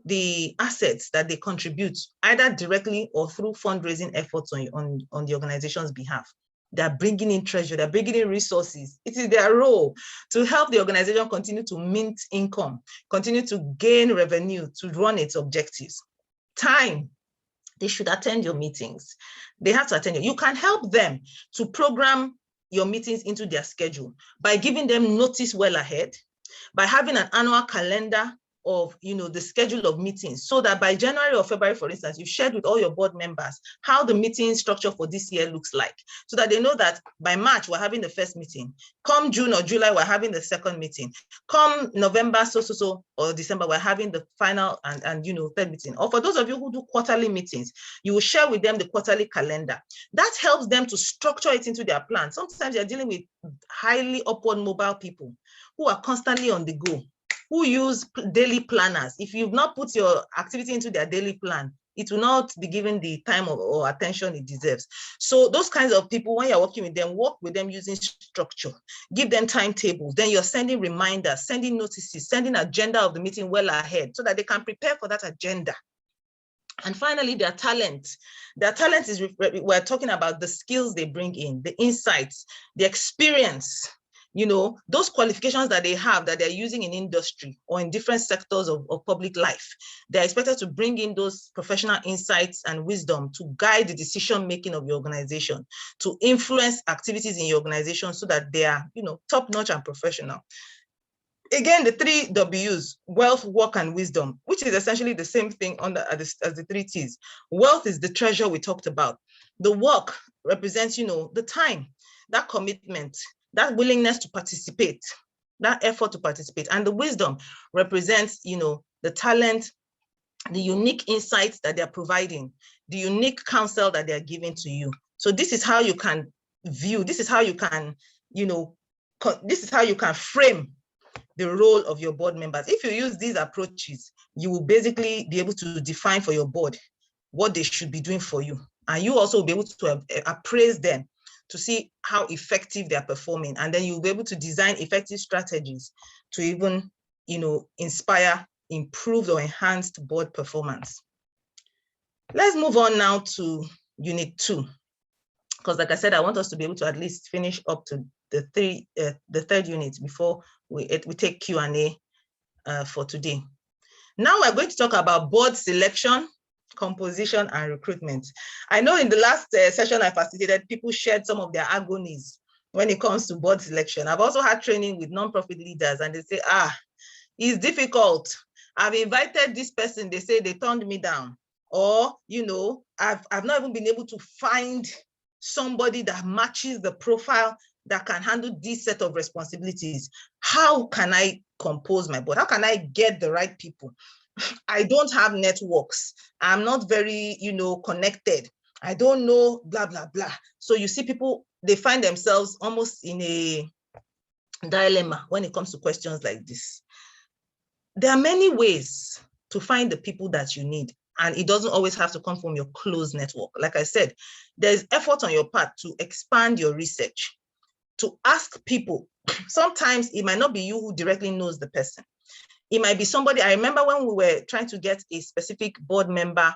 the assets that they contribute either directly or through fundraising efforts on the organization's behalf. They're bringing in treasure, they're bringing in resources. It is their role to help the organization continue to mint income, continue to gain revenue, to run its objectives. Time, they should attend your meetings. They have to attend. You can help them to program your meetings into their schedule by giving them notice well ahead, by having an annual calendar of the schedule of meetings, so that by January or February, for instance, you've shared with all your board members how the meeting structure for this year looks like, so that they know that by March we're having the first meeting, come June or July we're having the second meeting, come November or December we're having the final and third meeting. Or for those of you who do quarterly meetings, you will share with them the quarterly calendar. That helps them to structure it into their plan. Sometimes they're dealing with highly upward mobile people who are constantly on the go, who use daily planners. If you've not put your activity into their daily plan, it will not be given the time or attention it deserves. So those kinds of people, when you're working with them, work with them using structure, give them timetables. Then you're sending reminders, sending notices, sending agenda of the meeting well ahead so that they can prepare for that agenda. And finally, their talent. Their talent is, we're talking about the skills they bring in, the insights, the experience, those qualifications that they have that they're using in industry or in different sectors of public life. They're expected to bring in those professional insights and wisdom to guide the decision-making of your organization, to influence activities in your organization so that they are, top-notch and professional. Again, the 3 W's, wealth, work, and wisdom, which is essentially the same thing as the 3 T's. Wealth is the treasure we talked about. The work represents, the time, that commitment, that willingness to participate, that effort to participate. And the wisdom represents, the talent, the unique insights that they're providing, the unique counsel that they're giving to you. So this is how you can view, this is how you can, this is how you can frame the role of your board members. If you use these approaches, you will basically be able to define for your board what they should be doing for you. And you also will be able to appraise them to see how effective they are performing. And then you'll be able to design effective strategies to even, inspire improved or enhanced board performance. Let's move on now to Unit 2. Because like I said, I want us to be able to at least finish up to the third unit before we take Q&A for today. Now we're going to talk about board selection, composition, and recruitment. I know in the last session I facilitated, people shared some of their agonies when it comes to board selection. I've also had training with nonprofit leaders, and they say, it's difficult. I've invited this person, they say they turned me down. Or, I've not even been able to find somebody that matches the profile that can handle this set of responsibilities. How can I compose my board? How can I get the right people? I don't have networks. I'm not very, connected. I don't know, blah, blah, blah. So you see people, they find themselves almost in a dilemma when it comes to questions like this. There are many ways to find the people that you need, and it doesn't always have to come from your close network. Like I said, there's effort on your part to expand your research, to ask people. Sometimes it might not be you who directly knows the person. It might be somebody. I remember when we were trying to get a specific board member,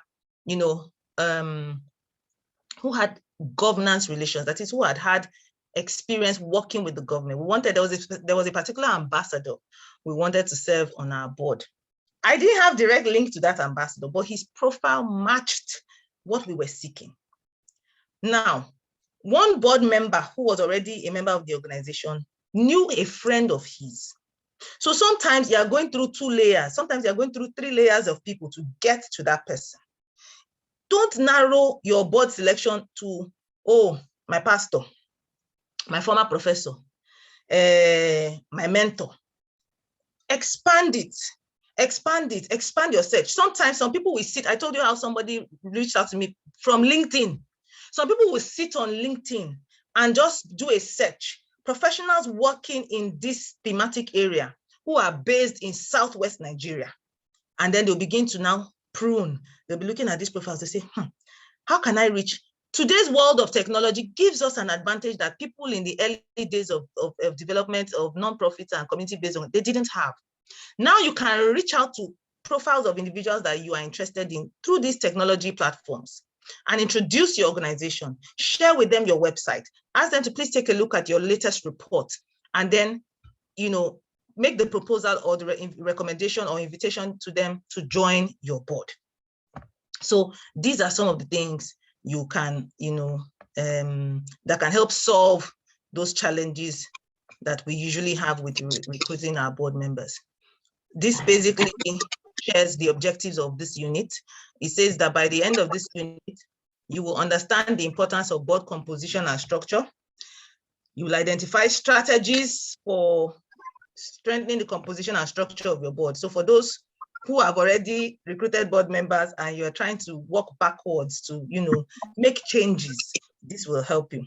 who had governance relations, that is, who had experience working with the government. We wanted, there was a particular ambassador we wanted to serve on our board. I didn't have direct link to that ambassador, but his profile matched what we were seeking. Now, one board member who was already a member of the organization knew a friend of his. So sometimes you are going through 2 layers, sometimes you are going through 3 layers of people to get to that person. Don't narrow your board selection to, my pastor, my former professor, my mentor. Expand it, expand your search. Sometimes some people will sit, I told you how somebody reached out to me from LinkedIn. Some people will sit on LinkedIn and just do a search. Professionals working in this thematic area who are based in Southwest Nigeria. And then they'll begin to now prune. They'll be looking at these profiles. They say, how can I reach? Today's world of technology gives us an advantage that people in the early days of development of nonprofits and community-based, they didn't have. Now you can reach out to profiles of individuals that you are interested in through these technology platforms and introduce your organization, share with them your website, ask them to please take a look at your latest report, and then, make the proposal or the recommendation or invitation to them to join your board. So these are some of the things you can, that can help solve those challenges that we usually have with recruiting our board members. This basically shares the objectives of this unit. It says that by the end of this unit, you will understand the importance of board composition and structure. You will identify strategies for strengthening the composition and structure of your board. So for those who have already recruited board members and you're trying to work backwards to, make changes, this will help you.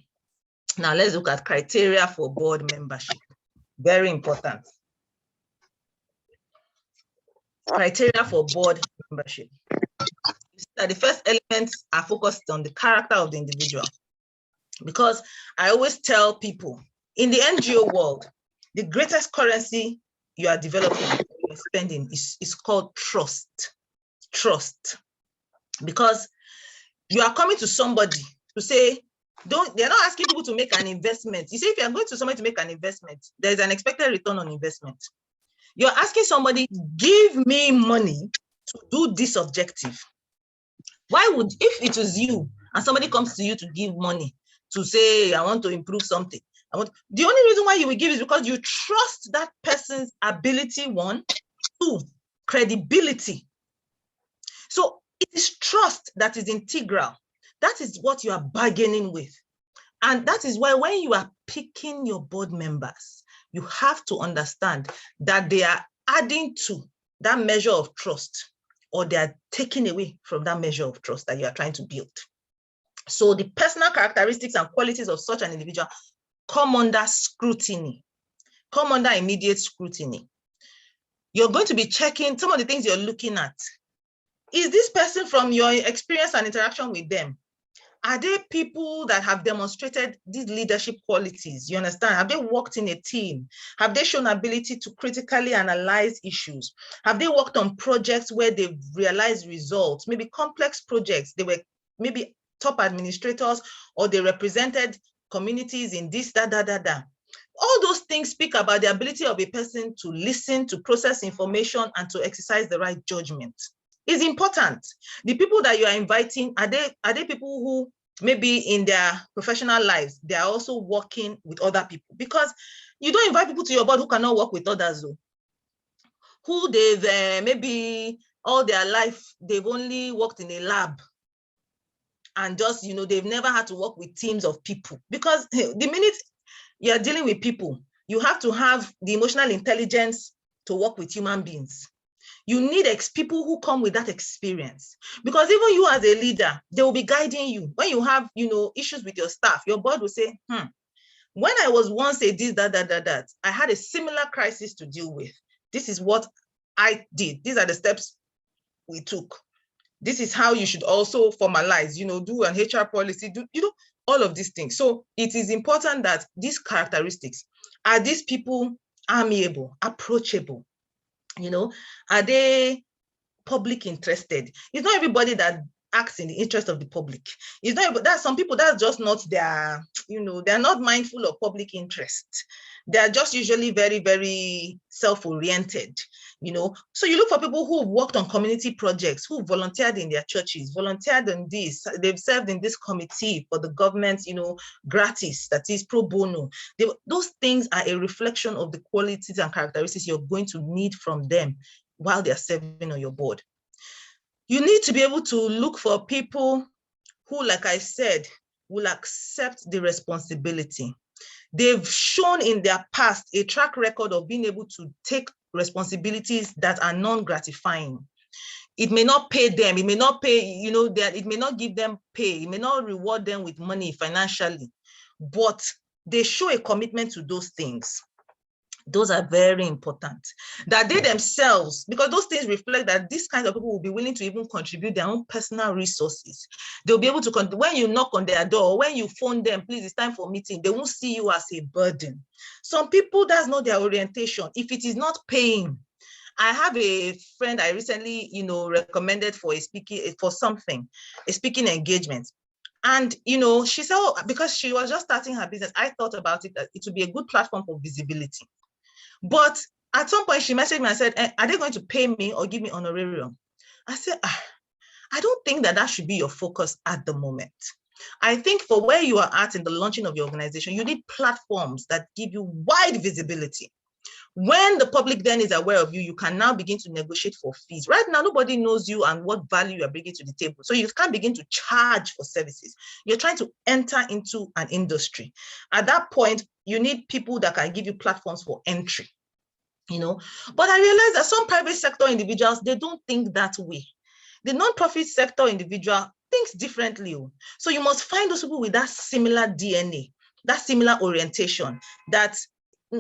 Now let's look at criteria for board membership. Very important. Criteria for board membership. The first elements are focused on the character of the individual. Because I always tell people, in the NGO world, the greatest currency you are developing, you're spending is called trust. Trust. Because you are coming to somebody to say, they're not asking people to make an investment. You see, if you're going to somebody to make an investment, there's an expected return on investment. You're asking somebody, give me money to do this objective. Why would, if it was you and somebody comes to you to give money to say, I want to improve something, the only reason why you will give is because you trust that person's ability, 1, 2, credibility. So it is trust that is integral. That is what you are bargaining with. And that is why when you are picking your board members, you have to understand that they are adding to that measure of trust, or they are taking away from that measure of trust that you are trying to build. So the personal characteristics and qualities of such an individual come under scrutiny, come under immediate scrutiny. You're going to be checking some of the things you're looking at. Is this person, from your experience and interaction with them, are they people that have demonstrated these leadership qualities? You understand? Have they worked in a team? Have they shown ability to critically analyze issues? Have they worked on projects where they've realized results, maybe complex projects? They were maybe top administrators, or they represented communities in this, All those things speak about the ability of a person to listen, to process information, and to exercise the right judgment. Is important. The people that you are inviting, are they people who maybe in their professional lives, they are also working with other people, because you don't invite people to your board who cannot work with others, though, who they've maybe all their life, they've only worked in a lab and just, they've never had to work with teams of people. Because the minute you're dealing with people, you have to have the emotional intelligence to work with human beings. You need people who come with that experience, because even you as a leader, they will be guiding you. When you have, issues with your staff, your board will say, when I was once a this, that, I had a similar crisis to deal with. This is what I did. These are the steps we took. This is how you should also formalize, do an HR policy, do, all of these things. So it is important that these characteristics, are these people amiable, approachable? Are they public interested? It's not everybody that acts in the interest of the public. It's not that some people, that's just not their, they're not mindful of public interest. They're just usually very, very self-oriented, So you look for people who've worked on community projects, who volunteered in their churches, volunteered in this, they've served in this committee for the government, gratis, that is pro bono. Those things are a reflection of the qualities and characteristics you're going to need from them while they're serving on your board. You need to be able to look for people who, like I said, will accept the responsibility. They've shown in their past a track record of being able to take responsibilities that are non-gratifying. It may not pay them, it may not pay, it may not give them pay, it may not reward them with money financially, but they show a commitment to those things. Those are very important. That they themselves, because those things reflect that these kinds of people will be willing to even contribute their own personal resources. They'll be able to, when you knock on their door, when you phone them, please, it's time for meeting, they won't see you as a burden. Some people, that's not their orientation. If it is not paying, I have a friend I recently, recommended for a speaking engagement. And, she said, because she was just starting her business, I thought about it, that it would be a good platform for visibility. But at some point she messaged me and said, are they going to pay me or give me honorarium? I said, I don't think that should be your focus at the moment. I think for where you are at in the launching of your organization, you need platforms that give you wide visibility. When the public then is aware of you, you can now begin to negotiate for fees. Right now, nobody knows you and what value you are bringing to the table. So you can't begin to charge for services. You're trying to enter into an industry. At that point, you need people that can give you platforms for entry. But I realized that some private sector individuals, they don't think that way. The non-profit sector individual thinks differently. So you must find those people with that similar DNA, that similar orientation, that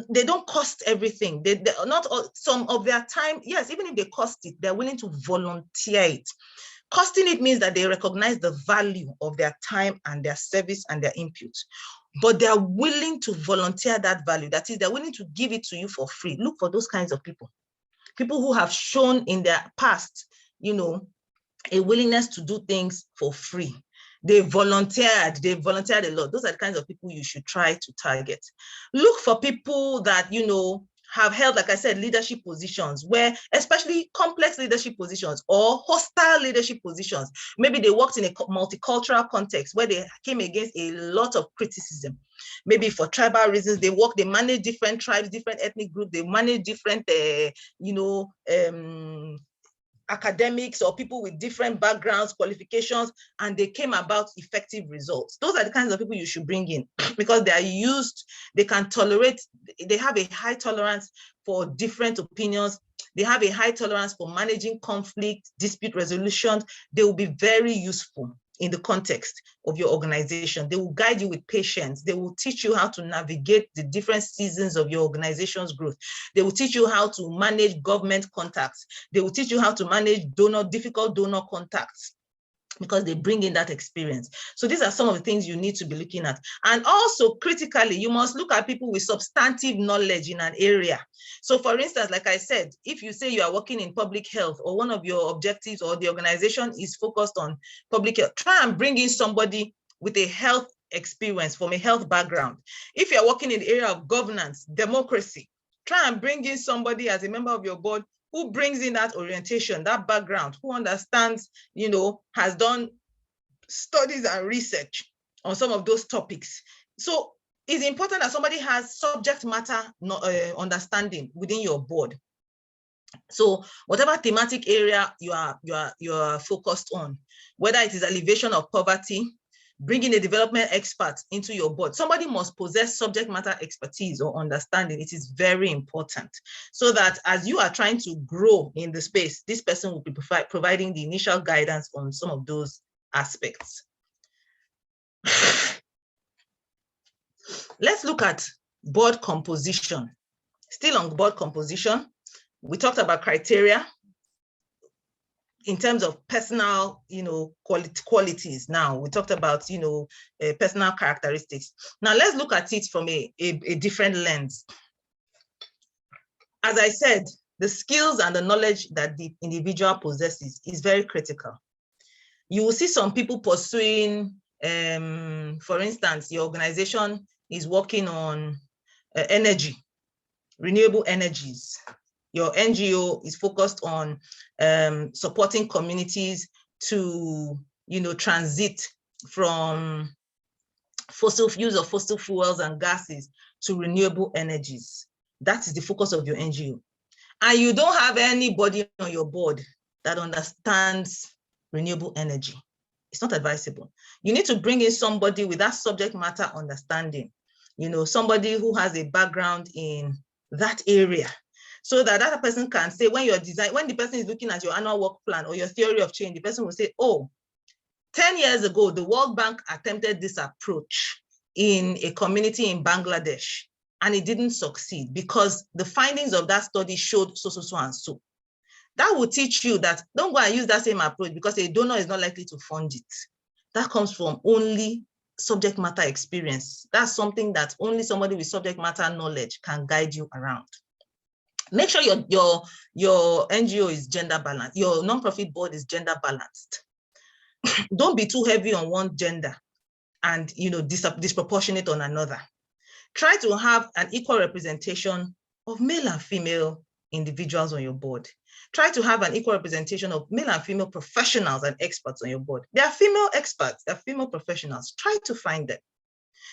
they don't cost everything. They not some of their time. Yes, even if they cost it, they're willing to volunteer it. Costing it means that they recognize the value of their time and their service and their input, but they're willing to volunteer that value. That is, they're willing to give it to you for free. Look for those kinds of people. People who have shown in their past, a willingness to do things for free. They volunteered a lot. Those are the kinds of people you should try to target. Look for people that, have held, like I said, leadership positions, where especially complex leadership positions or hostile leadership positions. Maybe they worked in a multicultural context where they came against a lot of criticism. Maybe for tribal reasons, they manage different tribes, different ethnic groups, they manage different, academics or people with different backgrounds, qualifications, and they came about effective results. Those are the kinds of people you should bring in because they can tolerate, they have a high tolerance for different opinions. They have a high tolerance for managing conflict, dispute resolution. They will be very useful in the context of your organization. They will guide you with patience. They will teach you how to navigate the different seasons of your organization's growth. They will teach you how to manage government contacts. They will teach you how to manage difficult donor contacts, because they bring in that experience. So these are some of the things you need to be looking at. And also critically, you must look at people with substantive knowledge in an area. So for instance, like I said, if you say you are working in public health or one of your objectives or the organization is focused on public health, try and bring in somebody with a health experience from a health background. If you're working in the area of governance, democracy, try and bring in somebody as a member of your board who brings in that orientation, that background, who understands, has done studies and research on some of those topics. So it's important that somebody has subject matter understanding within your board. So whatever thematic area you are focused on, whether it is alleviation of poverty, bringing a development expert into your board, somebody must possess subject matter expertise or understanding. It is very important, so that as you are trying to grow in the space, this person will be providing the initial guidance on some of those aspects. Let's look at board composition. Still on board composition, we talked about criteria in terms of personal, qualities. Now we talked about, personal characteristics. Now let's look at it from a different lens. As I said, the skills and the knowledge that the individual possesses is very critical. You will see some people pursuing, for instance, your organization is working on energy, renewable energies. Your NGO is focused on supporting communities to, transit from use of fossil fuels and gases to renewable energies. That is the focus of your NGO. And you don't have anybody on your board that understands renewable energy. It's not advisable. You need to bring in somebody with that subject matter understanding, somebody who has a background in that area, so that that person can say, when the person is looking at your annual work plan or your theory of change, the person will say, oh, 10 years ago, the World Bank attempted this approach in a community in Bangladesh, and it didn't succeed because the findings of that study showed so, and so. That will teach you that don't go and use that same approach, because a donor is not likely to fund it. That comes from only subject matter experience. That's something that only somebody with subject matter knowledge can guide you around. Make sure your NGO is gender balanced. Your nonprofit board is gender balanced. Don't be too heavy on one gender and disproportionate on another. Try to have an equal representation of male and female individuals on your board. Try to have an equal representation of male and female professionals and experts on your board. There are female experts, there are female professionals. Try to find them.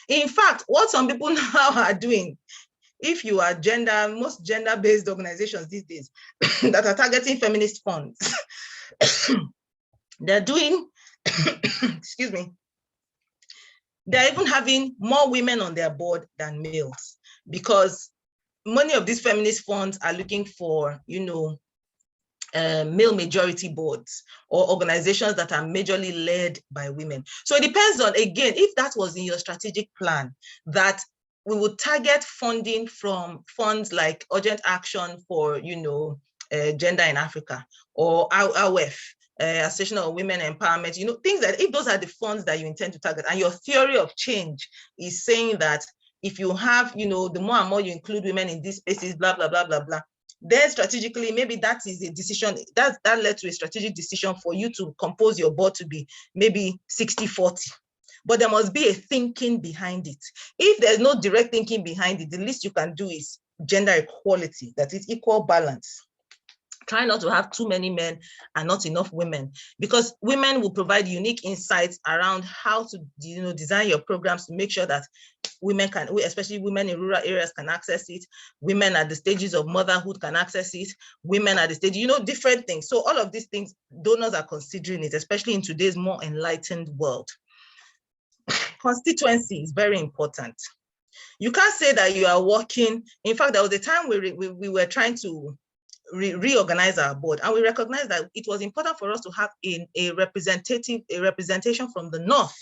In fact, what some people now are doing, if you are most gender-based organizations these days that are targeting feminist funds, they're doing, excuse me, they're even having more women on their board than males, because many of these feminist funds are looking for, male majority boards or organizations that are majorly led by women. So it depends on, again, if that was in your strategic plan, that we would target funding from funds like Urgent Action for, Gender in Africa, or AWEF, Association of Women Empowerment, things that, if those are the funds that you intend to target, and your theory of change is saying that if you have, the more and more you include women in these spaces, blah, blah, blah, blah, blah, then strategically, maybe that is a decision, that led to a strategic decision for you to compose your board to be maybe 60-40. But there must be a thinking behind it. If there's no direct thinking behind it, the least you can do is gender equality, that is equal balance. Try not to have too many men and not enough women, because women will provide unique insights around how to, design your programs to make sure that women can, especially women in rural areas, can access it. Women at the stages of motherhood can access it. Women at the stage, different things. So all of these things, donors are considering it, especially in today's more enlightened world. Constituency is very important. You can't say that you are working. In fact, there was a time we were trying to reorganize our board, and we recognized that it was important for us to have a representation from the North,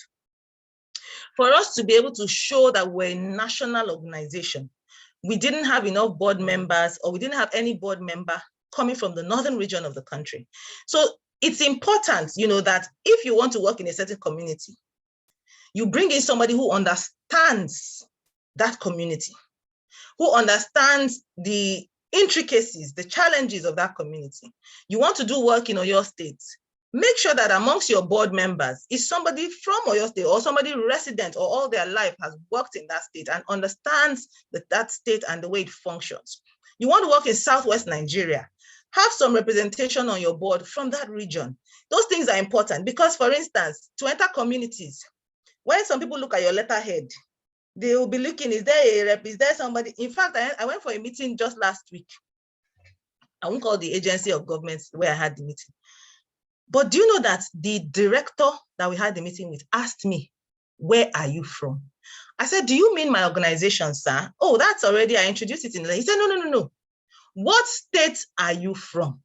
for us to be able to show that we're a national organization. We didn't have enough board members, or we didn't have any board member coming from the northern region of the country. So it's important, that if you want to work in a certain community, you bring in somebody who understands that community, who understands the intricacies, the challenges of that community. You want to do work in Oyo State, make sure that amongst your board members is somebody from Oyo State, or somebody resident or all their life has worked in that state and understands that state and the way it functions. You want to work in Southwest Nigeria, Have some representation on your board from that region. Those things are important because, for instance, to enter communities, when some people look at your letterhead, they will be looking, is there a rep? Is there somebody? In fact, I went for a meeting just last week. I won't call the agency of government where I had the meeting. But do you know that the director that we had the meeting with asked me, where are you from? I said, do you mean my organization, sir? Oh, that's already, I introduced it in there. He said, no. What state are you from?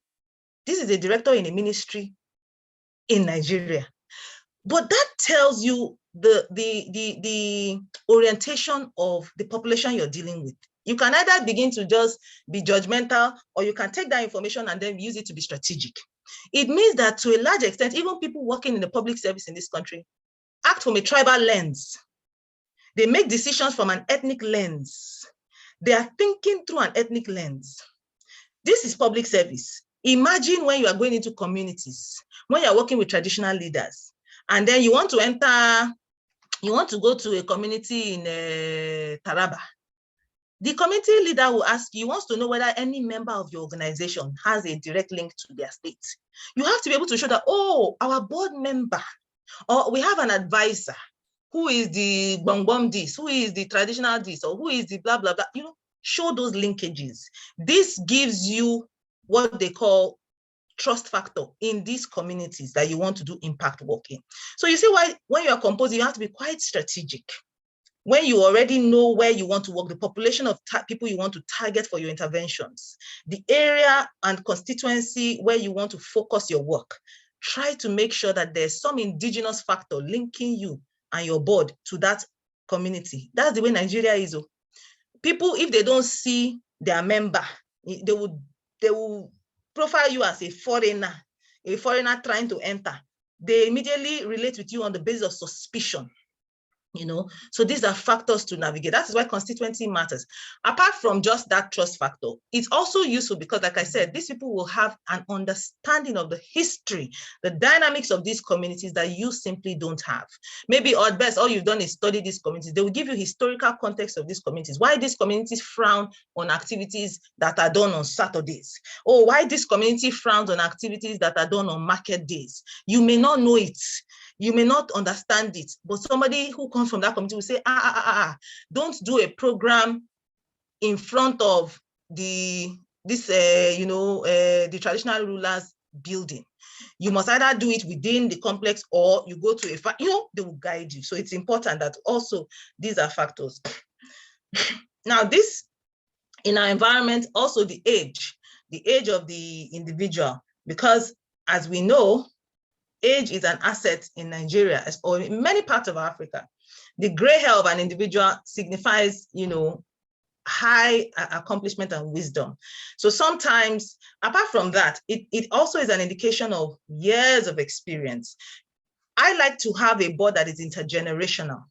This is a director in a ministry in Nigeria. But that tells you the orientation of the population you're dealing with. You can either begin to just be judgmental, or you can take that information and then use it to be strategic. It means that to a large extent, even people working in the public service in this country act from a tribal lens. They make decisions from an ethnic lens. They are thinking through an ethnic lens. This is public service. Imagine when you are going into communities, when you're working with traditional leaders, and then you want to enter, you want to go to a community in Taraba. The community leader will ask you, wants to know whether any member of your organization has a direct link to their state. You have to be able to show that, oh, our board member, or we have an advisor, who is the bongbong this, who is the traditional this, or who is the blah, blah, blah, you know, show those linkages. This gives you what they call trust factor in these communities that you want to do impact work in. So you see why when you are composing, you have to be quite strategic. When you already know where you want to work, the population of people you want to target for your interventions, the area and constituency where you want to focus your work, try to make sure that there's some indigenous factor linking you and your board to that community. That's the way Nigeria is. People, if they don't see their member, they will profile you as a foreigner trying to enter. They immediately relate with you on the basis of suspicion. You know, so these are factors to navigate. That's why constituency matters. Apart from just that trust factor, it's also useful because, like I said, these people will have an understanding of the history, the dynamics of these communities that you simply don't have. Maybe or at best, all you've done is study these communities. They will give you historical context of these communities, why these communities frown on activities that are done on Saturdays, or why this community frowns on activities that are done on market days. You may not know it. You may not understand it, but somebody who comes from that community will say, don't do a program in front of the traditional rulers building. You must either do it within the complex or you go to they will guide you. So it's important that also these are factors. Now, this in our environment, also the age of the individual, because as we know, age is an asset in Nigeria or in many parts of Africa. The gray hair of an individual signifies, high accomplishment and wisdom. So sometimes, apart from that, it also is an indication of years of experience. I like to have a board that is intergenerational.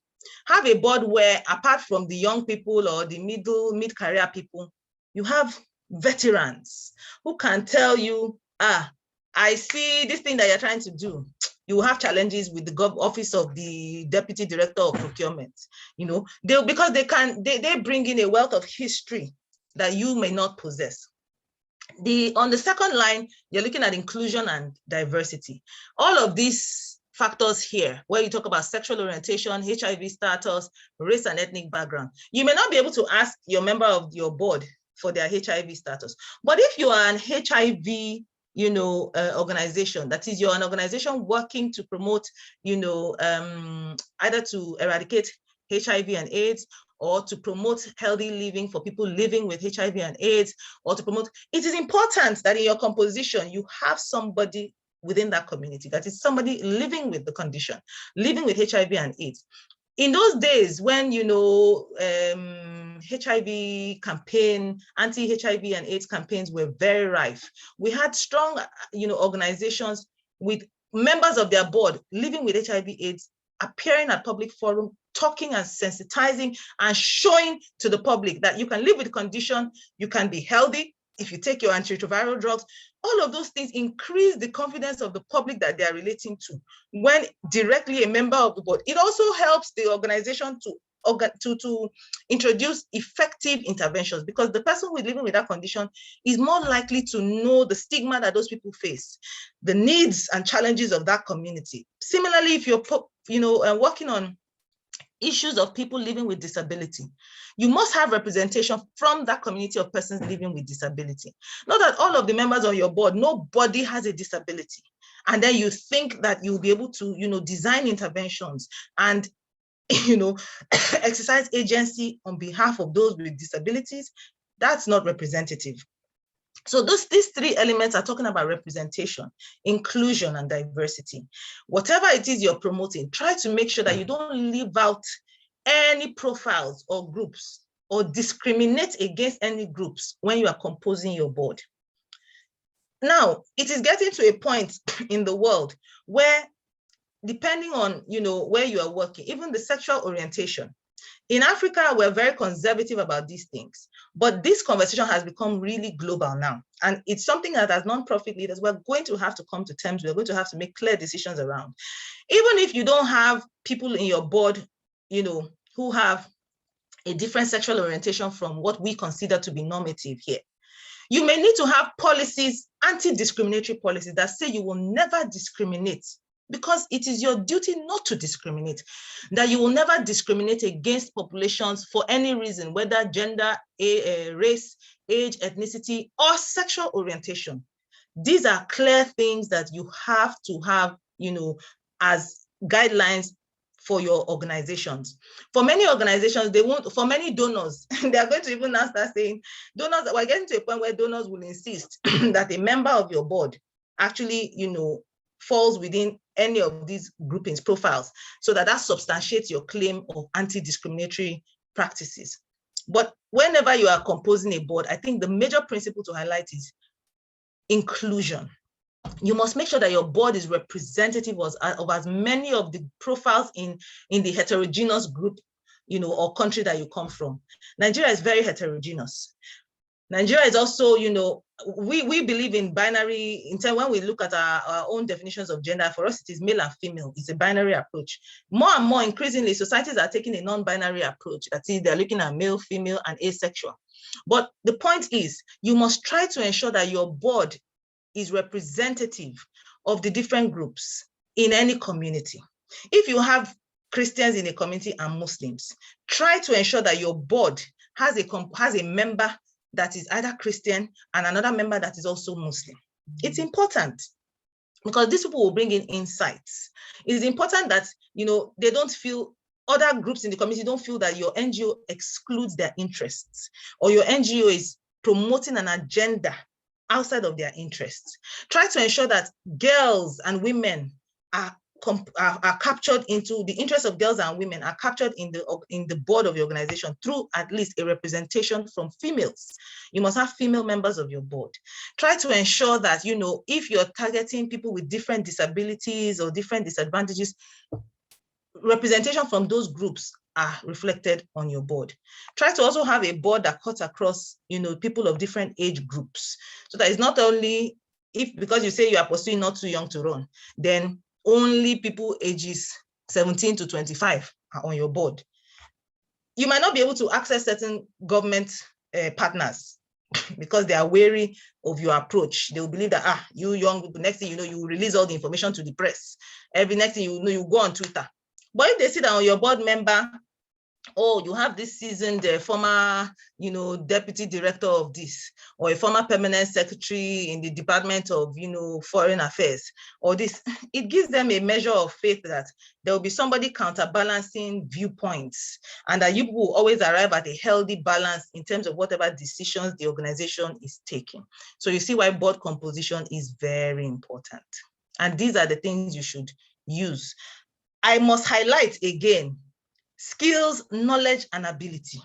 Have a board where, apart from the young people or the mid-career people, you have veterans who can tell you, I see this thing that you're trying to do. You will have challenges with the office of the deputy director of procurement. Because they bring in a wealth of history that you may not possess. On the second line, you're looking at inclusion and diversity. All of these factors here, where you talk about sexual orientation, HIV status, race and ethnic background, you may not be able to ask your member of your board for their HIV status. But if you are an HIV organization, that is, you're an organization working to promote, either to eradicate HIV and AIDS, or to promote healthy living for people living with HIV and AIDS, or to promote, it is important that in your composition, you have somebody within that community, that is somebody living with the condition, living with HIV and AIDS. In those days when, HIV campaign, anti-HIV and AIDS campaigns were very rife, we had strong, organizations with members of their board living with HIV AIDS, appearing at public forum, talking and sensitizing and showing to the public that you can live with the condition, you can be healthy if you take your antiretroviral drugs. All of those things increase the confidence of the public that they are relating to when directly a member of the board. It also helps the organization to introduce effective interventions, because the person who is living with that condition is more likely to know the stigma that those people face, the needs and challenges of that community. Similarly, if you're working on issues of people living with disability, you must have representation from that community of persons living with disability. Not that all of the members on your board, nobody has a disability, and then you think that you'll be able to, design interventions and, exercise agency on behalf of those with disabilities. That's not representative. So these three elements are talking about representation, inclusion, and diversity. Whatever it is you're promoting, try to make sure that you don't leave out any profiles or groups or discriminate against any groups when you are composing your board. Now, it is getting to a point in the world where, depending on, where you are working, even the sexual orientation. In Africa, we're very conservative about these things, but this conversation has become really global now. And it's something that as nonprofit leaders, we're going to have to come to terms. We're going to have to make clear decisions around. Even if you don't have people in your board, who have a different sexual orientation from what we consider to be normative here, you may need to have policies, anti-discriminatory policies that say you will never discriminate, because it is your duty not to discriminate, that you will never discriminate against populations for any reason, whether gender, race, age, ethnicity, or sexual orientation. These are clear things that you have to have, as guidelines for your organizations. For many organizations, for many donors, they are going to even now start saying, donors, we're getting to a point where donors will insist that a member of your board actually, falls within any of these groupings profiles, so that substantiates your claim of anti-discriminatory practices. But whenever you are composing a board, I think the major principle to highlight is inclusion. You must make sure that your board is representative of as many of the profiles in the heterogeneous group, or country that you come from. Nigeria is very heterogeneous. Nigeria is also, we believe in binary, when we look at our own definitions of gender, for us it is male and female. It's a binary approach. More and more, increasingly, societies are taking a non-binary approach. That is, they're looking at male, female, and asexual. But the point is, you must try to ensure that your board is representative of the different groups in any community. If you have Christians in a community and Muslims, try to ensure that your board has a member that is either Christian and another member that is also Muslim. It's important, because these people will bring in insights. It is important that, they don't feel, other groups in the community don't feel that your NGO excludes their interests, or your NGO is promoting an agenda outside of their interests. Try to ensure that girls and women are captured into the interests of girls and women are captured in the board of your organization through at least a representation from females. You must have female members of your board. Try to ensure that, if you're targeting people with different disabilities or different disadvantages, representation from those groups are reflected on your board. Try to also have a board that cuts across, people of different age groups, so that it's not only because you say you are pursuing not too young to run, then only people ages 17 to 25 are on your board. You might not be able to access certain government partners because they are wary of your approach. They will believe that, you young people, next thing you know, you will release all the information to the press. Next thing you know, you go on Twitter. But if they see that on your board member, you have this seasoned former, deputy director of this, or a former permanent secretary in the Department of, Foreign Affairs, or this, it gives them a measure of faith that there will be somebody counterbalancing viewpoints, and that you will always arrive at a healthy balance in terms of whatever decisions the organization is taking. So you see why board composition is very important. And these are the things you should use. I must highlight again, skills, knowledge, and ability.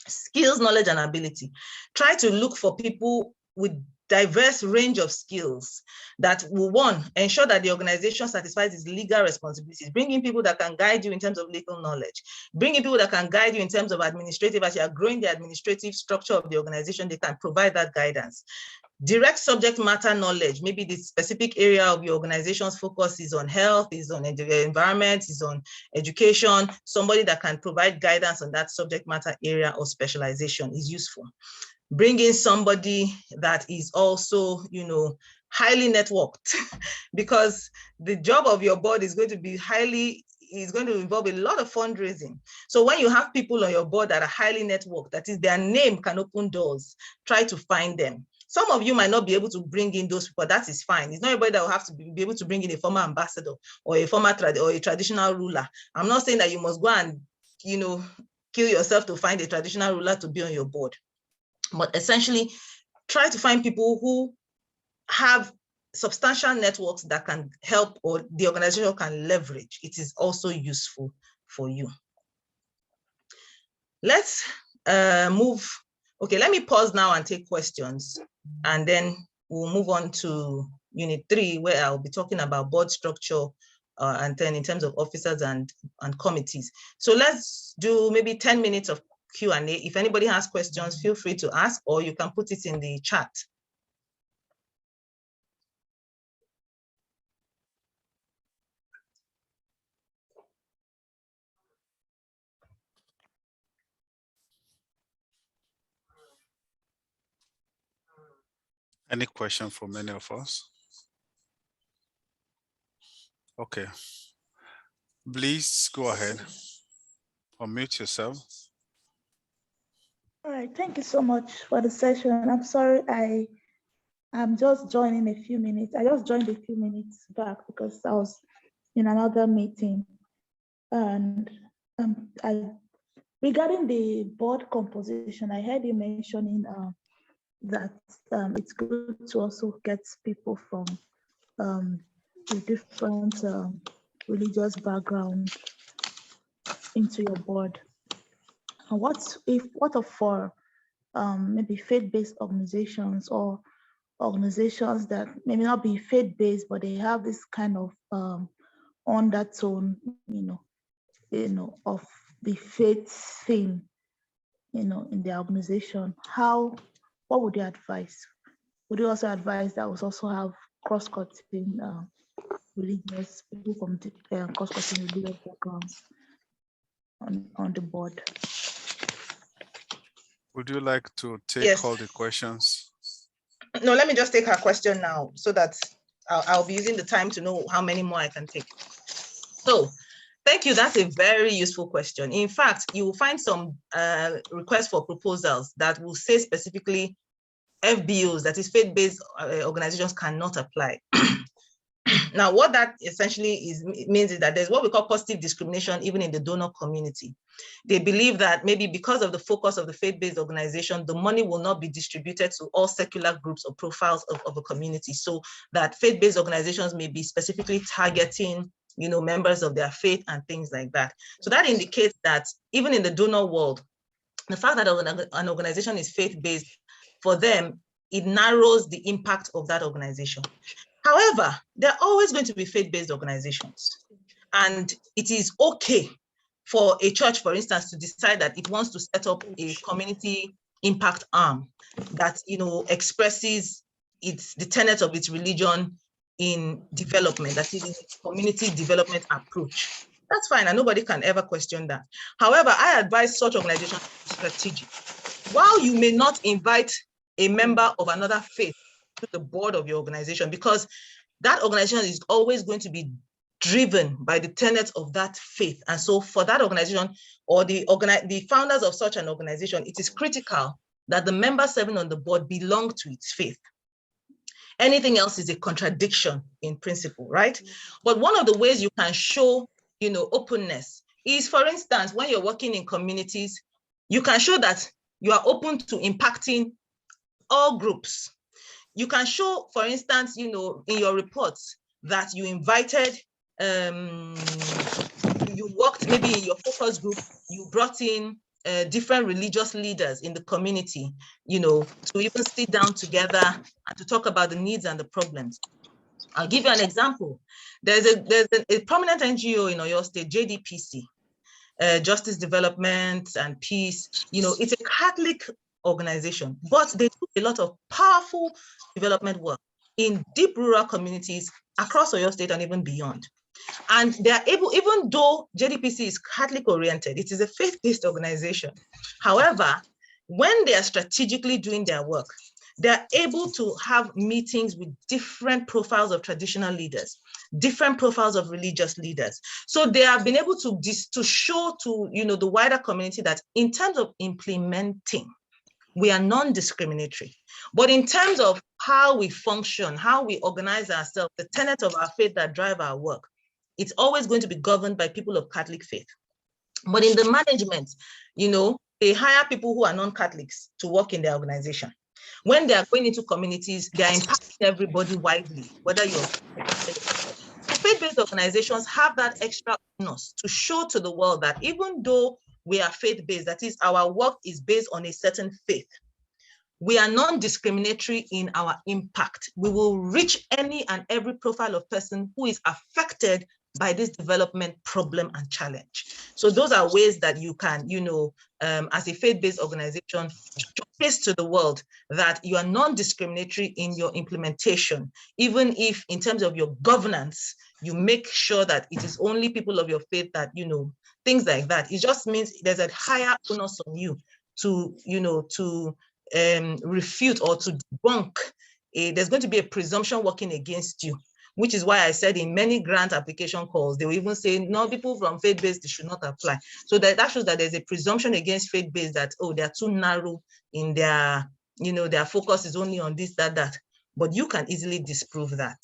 Skills, knowledge, and ability. Try to look for people with diverse range of skills that will, one, ensure that the organization satisfies its legal responsibilities. Bring in people that can guide you in terms of legal knowledge. Bring in people that can guide you in terms of administrative. As you are growing the administrative structure of the organization, they can provide that guidance. direct subject matter knowledge, maybe the specific area of your organization's focus is on health, is on the environment, is on education, somebody that can provide guidance on that subject matter area or specialization is useful. Bring in somebody that is also, highly networked because the job of your board is going to be going to involve a lot of fundraising. So when you have people on your board that are highly networked, that is, their name can open doors, try to find them. Some of you might not be able to bring in those people. That is fine. It's not everybody that will have to be able to bring in a former ambassador or a former or a traditional ruler. I'm not saying that you must go and, kill yourself to find a traditional ruler to be on your board. But essentially, try to find people who have substantial networks that can help or the organization can leverage. It is also useful for you. Let's move. Okay, let me pause now and take questions, and then we'll move on to Unit 3, where I'll be talking about board structure and then in terms of officers and committees. So let's do maybe 10 minutes of Q&A. If anybody has questions, feel free to ask, or you can put it in the chat. Any question from any of us? Okay. Please go ahead. Unmute yourself. All right, thank you so much for the session. I'm sorry, I'm just joining a few minutes. I just joined a few minutes back because I was in another meeting. And regarding the board composition, I heard you mentioning that it's good to also get people from the different religious background into your board. And what of for maybe faith-based organizations or organizations that maybe not be faith-based, but they have this kind of undertone, of the faith thing, in their organization? What would you advise? Would you also advise that we also have cross-cutting religious people from cross-cutting religious backgrounds on the board? Would you like to take all the questions? No, let me just take her question now so that I'll be using the time to know how many more I can take. So thank you. That's a very useful question. In fact, you will find some requests for proposals that will say specifically FBOs, that is faith-based organizations, cannot apply. Now, what that essentially means is that there's what we call positive discrimination even in the donor community. They believe that maybe because of the focus of the faith-based organization, the money will not be distributed to all secular groups or profiles of a community, so that faith-based organizations may be specifically targeting members of their faith and things like that. So that indicates that even in the donor world, the fact that an organization is faith-based, for them, it narrows the impact of that organization. However, there are always going to be faith-based organizations. And it is okay for a church, for instance, to decide that it wants to set up a community impact arm that expresses the tenets of its religion in development, that is, in its community development approach. That's fine, and nobody can ever question that. However, I advise such organizations to be strategic. While you may not invite a member of another faith to the board of your organization, because that organization is always going to be driven by the tenets of that faith. And so for that organization or the founders of such an organization, it is critical that the members serving on the board belong to its faith. Anything else is a contradiction in principle, right? But one of the ways you can show, openness is, for instance, when you're working in communities, you can show that you are open to impacting all groups. You can show, for instance, in your reports that you invited, you worked maybe in your focus group, you brought in different religious leaders in the community, to even sit down together and to talk about the needs and the problems. I'll give you an example. There's a prominent NGO in Oyo State, JDPC, Justice Development and Peace. It's a Catholic organization, but they do a lot of powerful development work in deep rural communities across Oyo State and even beyond. And they are able, even though JDPC is Catholic oriented, it is a faith-based organization. However, when they are strategically doing their work, they are able to have meetings with different profiles of traditional leaders, different profiles of religious leaders. So they have been able to show to the wider community that in terms of implementing, we are non-discriminatory. But in terms of how we function, how we organize ourselves, the tenets of our faith that drive our work, it's always going to be governed by people of Catholic faith. But in the management, they hire people who are non-Catholics to work in their organization. When they are going into communities, they are impacting everybody widely, whether you're faith-based organizations have that extra onus to show to the world that even though we are faith-based, that is, our work is based on a certain faith, we are non-discriminatory in our impact. We will reach any and every profile of person who is affected by this development problem and challenge. So those are ways that you can, as a faith-based organization, showcase to the world that you are non-discriminatory in your implementation, even if in terms of your governance, you make sure that it is only people of your faith that, things like that. It just means there's a higher onus on you to refute or to debunk. There's going to be a presumption working against you, which is why I said in many grant application calls, they will even say, no, people from faith-based should not apply. So that shows that there's a presumption against faith-based that, oh, they're too narrow in their, their focus is only on this, that. But you can easily disprove that.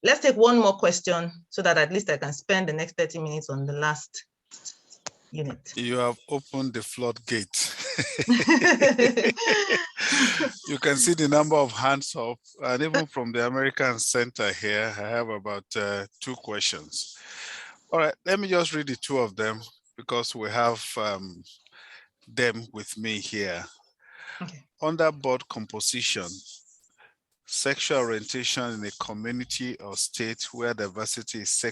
Let's take one more question so that at least I can spend the next 30 minutes on the last unit. You have opened the floodgate. You can see the number of hands up, and even from the American Center here, I have about 2 questions. All right, let me just read the 2 of them because we have them with me here. Okay. Under board composition, sexual orientation in a community or state where diversity is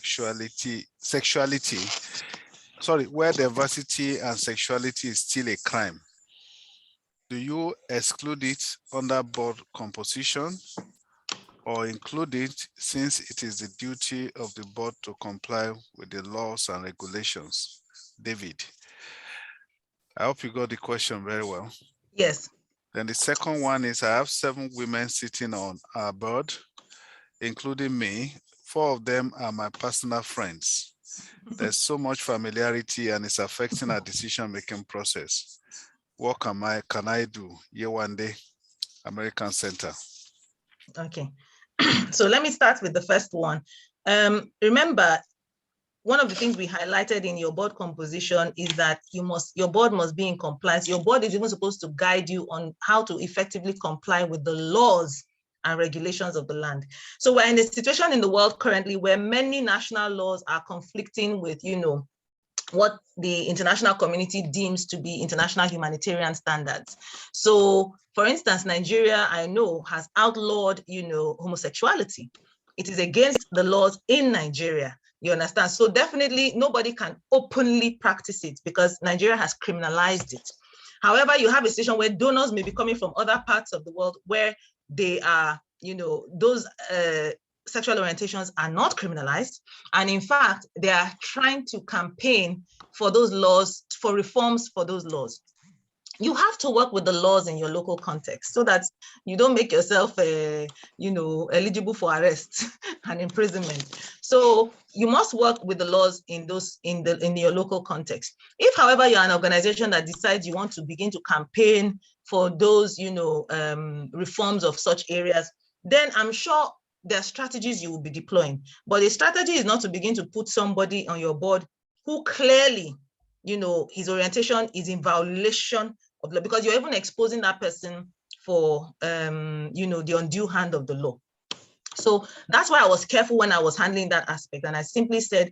where diversity and sexuality is still a crime. Do you exclude it under board composition or include it since it is the duty of the board to comply with the laws and regulations? David, I hope you got the question very well. Yes. Then the second one is, I have 7 women sitting on our board, including me. 4 of them are my personal friends. There's so much familiarity and it's affecting our decision-making process. What can I do? Yewande, American Center. Okay, so let me start with the first one. Remember, one of the things we highlighted in your board composition is that your board must be in compliance. Your board is even supposed to guide you on how to effectively comply with the laws and regulations of the land. So we're in a situation in the world currently where many national laws are conflicting with, what the international community deems to be international humanitarian standards. So, for instance, Nigeria, I know, has outlawed, homosexuality. It is against the laws in Nigeria. You understand? So definitely nobody can openly practice it because Nigeria has criminalized it. However, you have a situation where donors may be coming from other parts of the world where they are, those sexual orientations are not criminalized. And in fact, they are trying to campaign for those laws, for reforms for those laws. You have to work with the laws in your local context so that you don't make yourself, eligible for arrest and imprisonment. So you must work with the laws in your local context. If, however, you're an organization that decides you want to begin to campaign for those, reforms of such areas, then I'm sure there are strategies you will be deploying. But the strategy is not to begin to put somebody on your board who clearly, his orientation is in violation of law, because you're even exposing that person for, the undue hand of the law. So that's why I was careful when I was handling that aspect. And I simply said,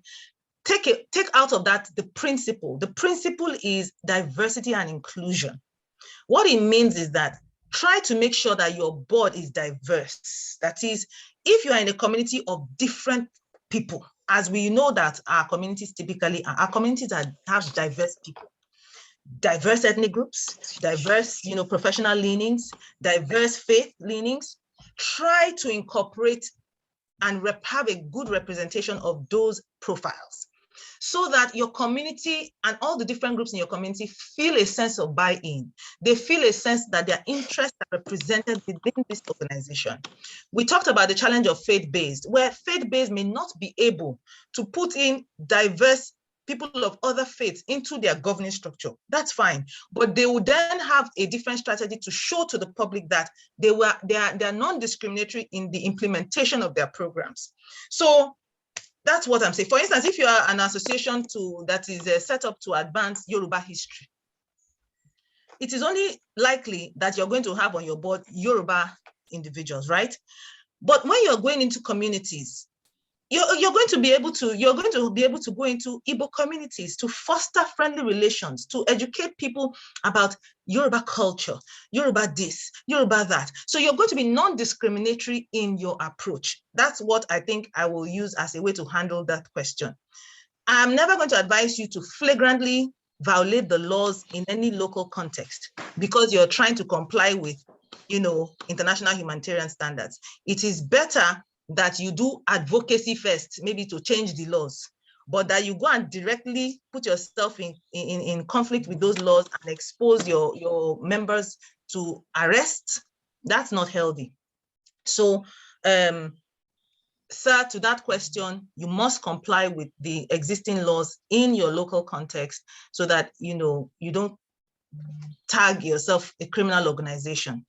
take out of that the principle. The principle is diversity and inclusion. What it means is that try to make sure that your board is diverse. That is, if you are in a community of different people, as we know that our communities typically are, our communities have diverse people. diverse ethnic groups, diverse, professional leanings, diverse faith leanings. Try to incorporate and have a good representation of those profiles, so that your community and all the different groups in your community feel a sense of buy-in. They feel a sense that their interests are represented within this organization. We talked about the challenge of faith-based, where faith-based may not be able to put in diverse people of other faiths into their governing structure. That's fine, but they would then have a different strategy to show to the public that they are non-discriminatory in the implementation of their programs. So that's what I'm saying. For instance, if you are an association that is set up to advance Yoruba history, it is only likely that you're going to have on your board Yoruba individuals, right? But when you're going into communities, you're going to be able to go into Igbo communities to foster friendly relations, to educate people about Yoruba culture, Yoruba this, Yoruba that. So you're going to be non-discriminatory in your approach. That's what I think I will use as a way to handle that question. I'm never going to advise you to flagrantly violate the laws in any local context because you're trying to comply with, international humanitarian standards. It is better that you do advocacy first, maybe to change the laws, but that you go and directly put yourself in conflict with those laws and expose your members to arrest. That's not healthy. So, sir, to that question, you must comply with the existing laws in your local context so that, you don't tag yourself a criminal organization.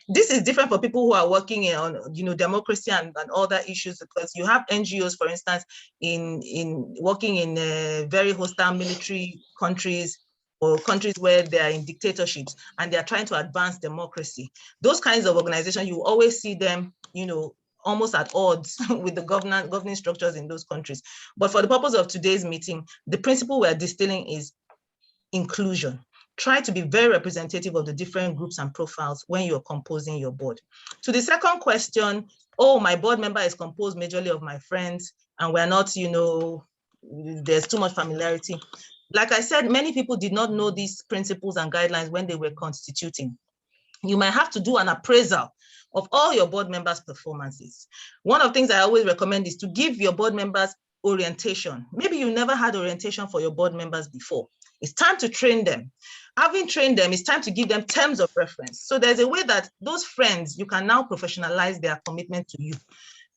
This is different for people who are working on, democracy and other issues, because you have NGOs, for instance, in working in very hostile military countries or countries where they are in dictatorships and they are trying to advance democracy. Those kinds of organizations, you always see them, almost at odds with the governing structures in those countries. But for the purpose of today's meeting, the principle we're distilling is inclusion. Try to be very representative of the different groups and profiles when you're composing your board. To the second question, my board member is composed majorly of my friends and we're not, there's too much familiarity. Like I said, many people did not know these principles and guidelines when they were constituting. You might have to do an appraisal of all your board members' performances. One of the things I always recommend is to give your board members orientation. Maybe you never had orientation for your board members before. It's time to train them. Having trained them, it's time to give them terms of reference. So there's a way that those friends, you can now professionalize their commitment to you.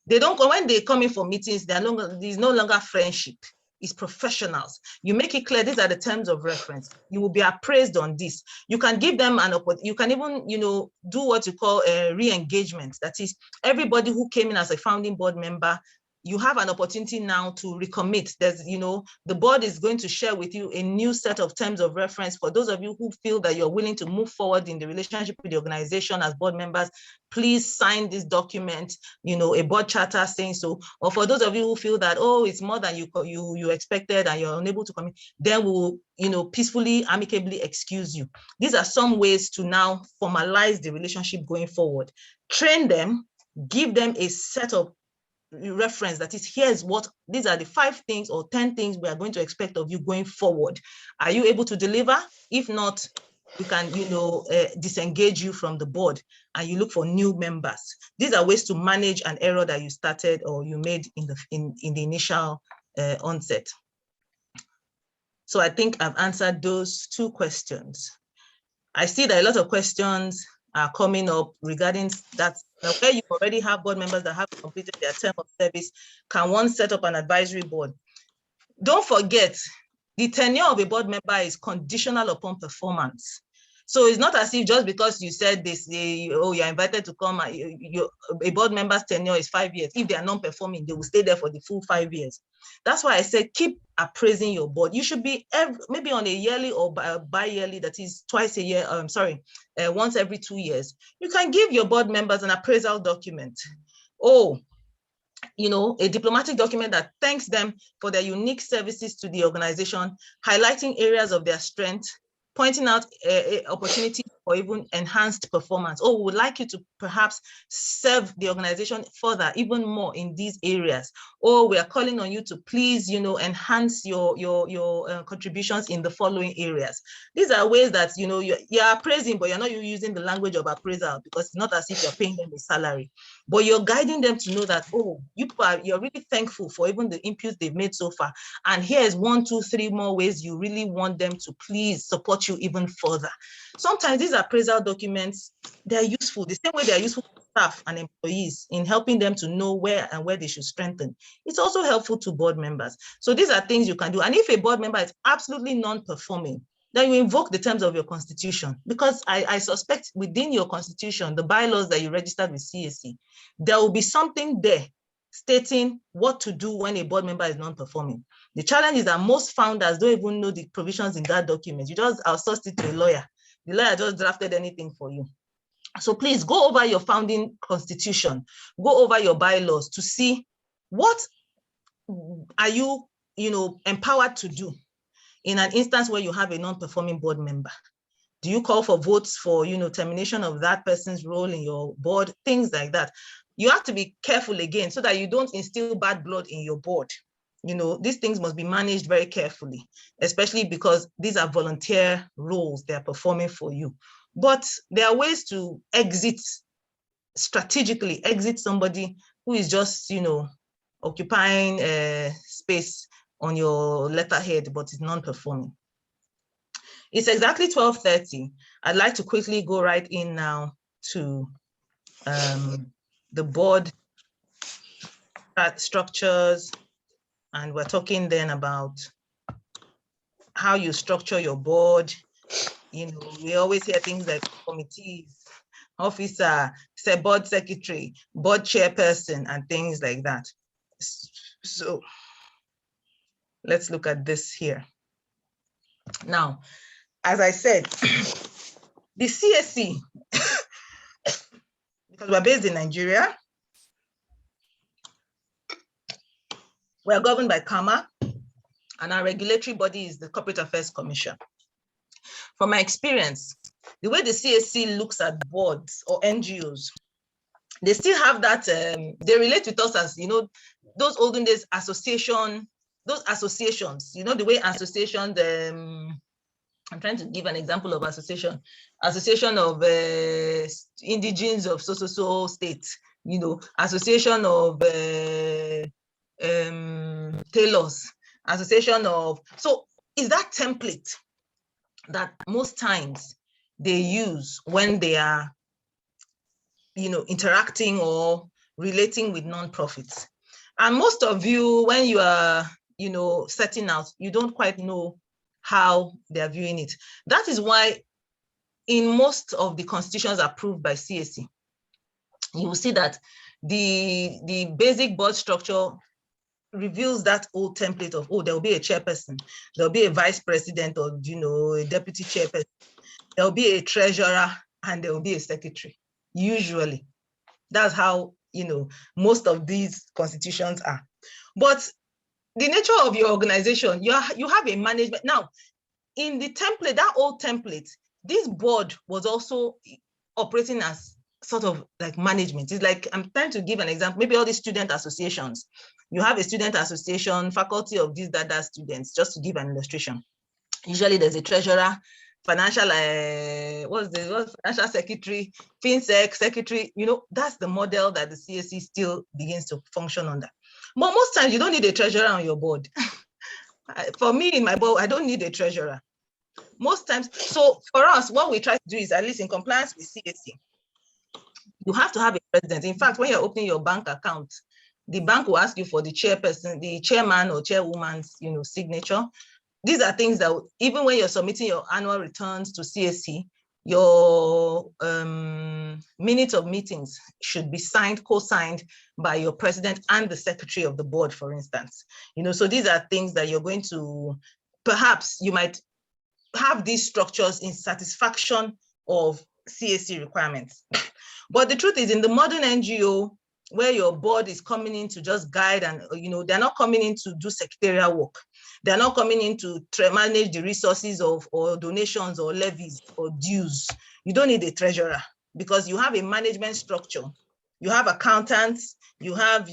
They don't go, when they come in for meetings, there's no longer friendship. It's professionals. You make it clear, these are the terms of reference. You will be appraised on this. You can give them you can even, do what you call a re-engagement. That is, everybody who came in as a founding board member, you have an opportunity now to recommit. There's, the board is going to share with you a new set of terms of reference. For those of you who feel that you're willing to move forward in the relationship with the organization as board members, please sign this document, a board charter saying so. Or for those of you who feel that, it's more than you expected and you're unable to commit, then we'll, peacefully, amicably excuse you. These are some ways to now formalize the relationship going forward. Train them, give them a set of reference that is, these are the 5 things or 10 things we are going to expect of you going forward. Are you able to deliver? If not, we can disengage you from the board and you look for new members. These are ways to manage an error that you started or you made in the initial onset. So I think I've answered those 2 questions. I see that a lot of questions are coming up regarding that. Now, where you already have board members that have completed their term of service, can one set up an advisory board? Don't forget, the tenure of a board member is conditional upon performance. So it's not as if just because you said this, you're invited to come, a board member's tenure is 5 years. If they are non-performing, they will stay there for the full 5 years. That's why I said keep appraising your board. You should be maybe on a yearly or bi-yearly, that is twice a year, once every 2 years. You can give your board members an appraisal document. A diplomatic document that thanks them for their unique services to the organization, highlighting areas of their strength, pointing out opportunities or even enhanced performance. Oh, we would like you to perhaps serve the organization further, even more in these areas. Or we are calling on you to please, enhance your contributions in the following areas. These are ways that, you're appraising, but you're not using the language of appraisal, because it's not as if you're paying them a salary, but you're guiding them to know that, oh, you're really thankful for even the inputs they've made so far. And here's 1, 2, 3 more ways you really want them to please support you even further. Sometimes these appraisal documents, they're useful the same way they're useful for staff and employees in helping them to know where they should strengthen. It's also helpful to board members. So these are things you can do. And if a board member is absolutely non-performing, then you invoke the terms of your constitution, because I suspect within your constitution, the bylaws that you registered with CAC, there will be something there stating what to do when a board member is non-performing. The challenge is that most founders don't even know the provisions in that document. You just outsourced it to a lawyer. The lawyer just drafted anything for you. So please go over your founding constitution, go over your bylaws to see what are you, empowered to do in an instance where you have a non-performing board member. Do you call for votes for, termination of that person's role in your board? Things like that. You have to be careful again so that you don't instill bad blood in your board. These things must be managed very carefully, especially because these are volunteer roles they're performing for you. But there are ways to strategically exit somebody who is just, occupying space on your letterhead, but is non-performing. It's exactly 12:30. I'd like to quickly go right in now to the board structures. And we're talking then about how you structure your board. We always hear things like committees, officer, board secretary, board chairperson, and things like that. So let's look at this here. Now, as I said, the CAC, because we're based in Nigeria, we're governed by CAMA, and our regulatory body is the Corporate Affairs Commission. From my experience, the way the CAC looks at boards or NGOs, they still have that, they relate with us as, those olden days those associations, the way associations, I'm trying to give an example of association of indigenes of so state, association of tailors, association of, so is that template that most times they use when they are, interacting or relating with nonprofits. And most of you, when you are, setting out, you don't quite know how they're viewing it. That is why in most of the constitutions approved by CAC, you will see that the basic board structure reveals that old template of, oh, there will be a chairperson, there'll be a vice president, or a deputy chairperson, there'll be a treasurer, and there will be a secretary. Usually, that's how most of these constitutions are. But the nature of your organization, you have a management. Now, in the template, that old template, this board was also operating as sort of like management. It's like, I'm trying to give an example, maybe all these student associations. You have a student association, faculty of this, that students, just to give an illustration. Usually there's a treasurer, financial, financial secretary, FinSec secretary, that's the model that the CAC still begins to function under. But most times you don't need a treasurer on your board. For me, in my board, I don't need a treasurer. Most times, so for us, what we try to do is, at least in compliance with CAC, you have to have a president. In fact, when you're opening your bank account, the bank will ask you for the chairperson, the chairman or chairwoman's, signature. These are things that even when you're submitting your annual returns to CAC, your minutes of meetings should be signed, co-signed by your president and the secretary of the board, for instance. So these are things that you're going to, perhaps you might have these structures in satisfaction of CAC requirements. But the truth is, in the modern NGO, where your board is coming in to just guide, and they're not coming in to do secretarial work. They're not coming in to manage the resources or donations or levies or dues. You don't need a treasurer because you have a management structure. You have accountants, you have,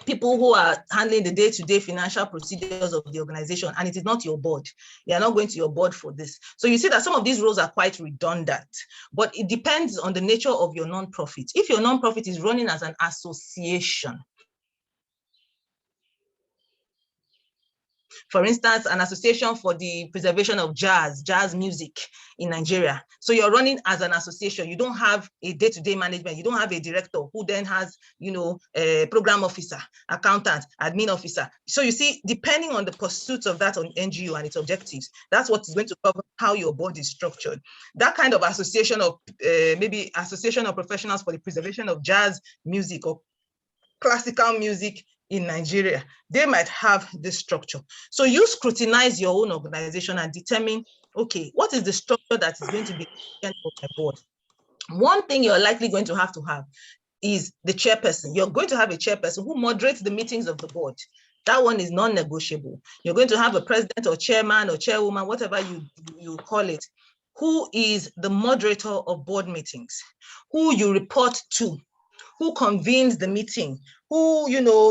people who are handling the day-to-day financial procedures of the organization, and it is not your board. You are not going to your board for this. So you see that some of these roles are quite redundant, but it depends on the nature of your nonprofit. If your nonprofit is running as an association, for instance, an association for the preservation of jazz music in Nigeria. So you're running as an association. You don't have a day-to-day management. You don't have a director who then has, a program officer, accountant, admin officer. So you see, depending on the pursuits of that NGO and its objectives, that's what is going to cover how your board is structured. That kind of association of maybe association of professionals for the preservation of jazz music or classical music in Nigeria, they might have this structure. So you scrutinize your own organization and determine, okay, what is the structure that is going to be for my board? One thing you're likely going to have is the chairperson. You're going to have a chairperson who moderates the meetings of the board. That one is non-negotiable. You're going to have a president or chairman or chairwoman, whatever you call it, who is the moderator of board meetings, who you report to, who convenes the meeting, who,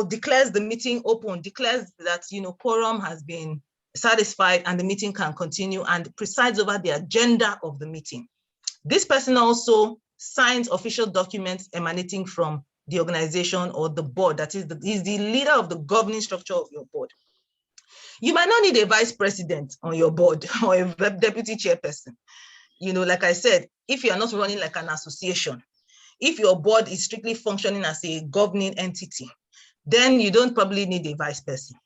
declares the meeting open, declares that, quorum has been satisfied and the meeting can continue, and presides over the agenda of the meeting. This person also signs official documents emanating from the organization or the board. That is, he's the leader of the governing structure of your board. You might not need a vice president on your board or a deputy chairperson. Like I said, if you are not running like an association, if your board is strictly functioning as a governing entity, then you don't probably need a vice person.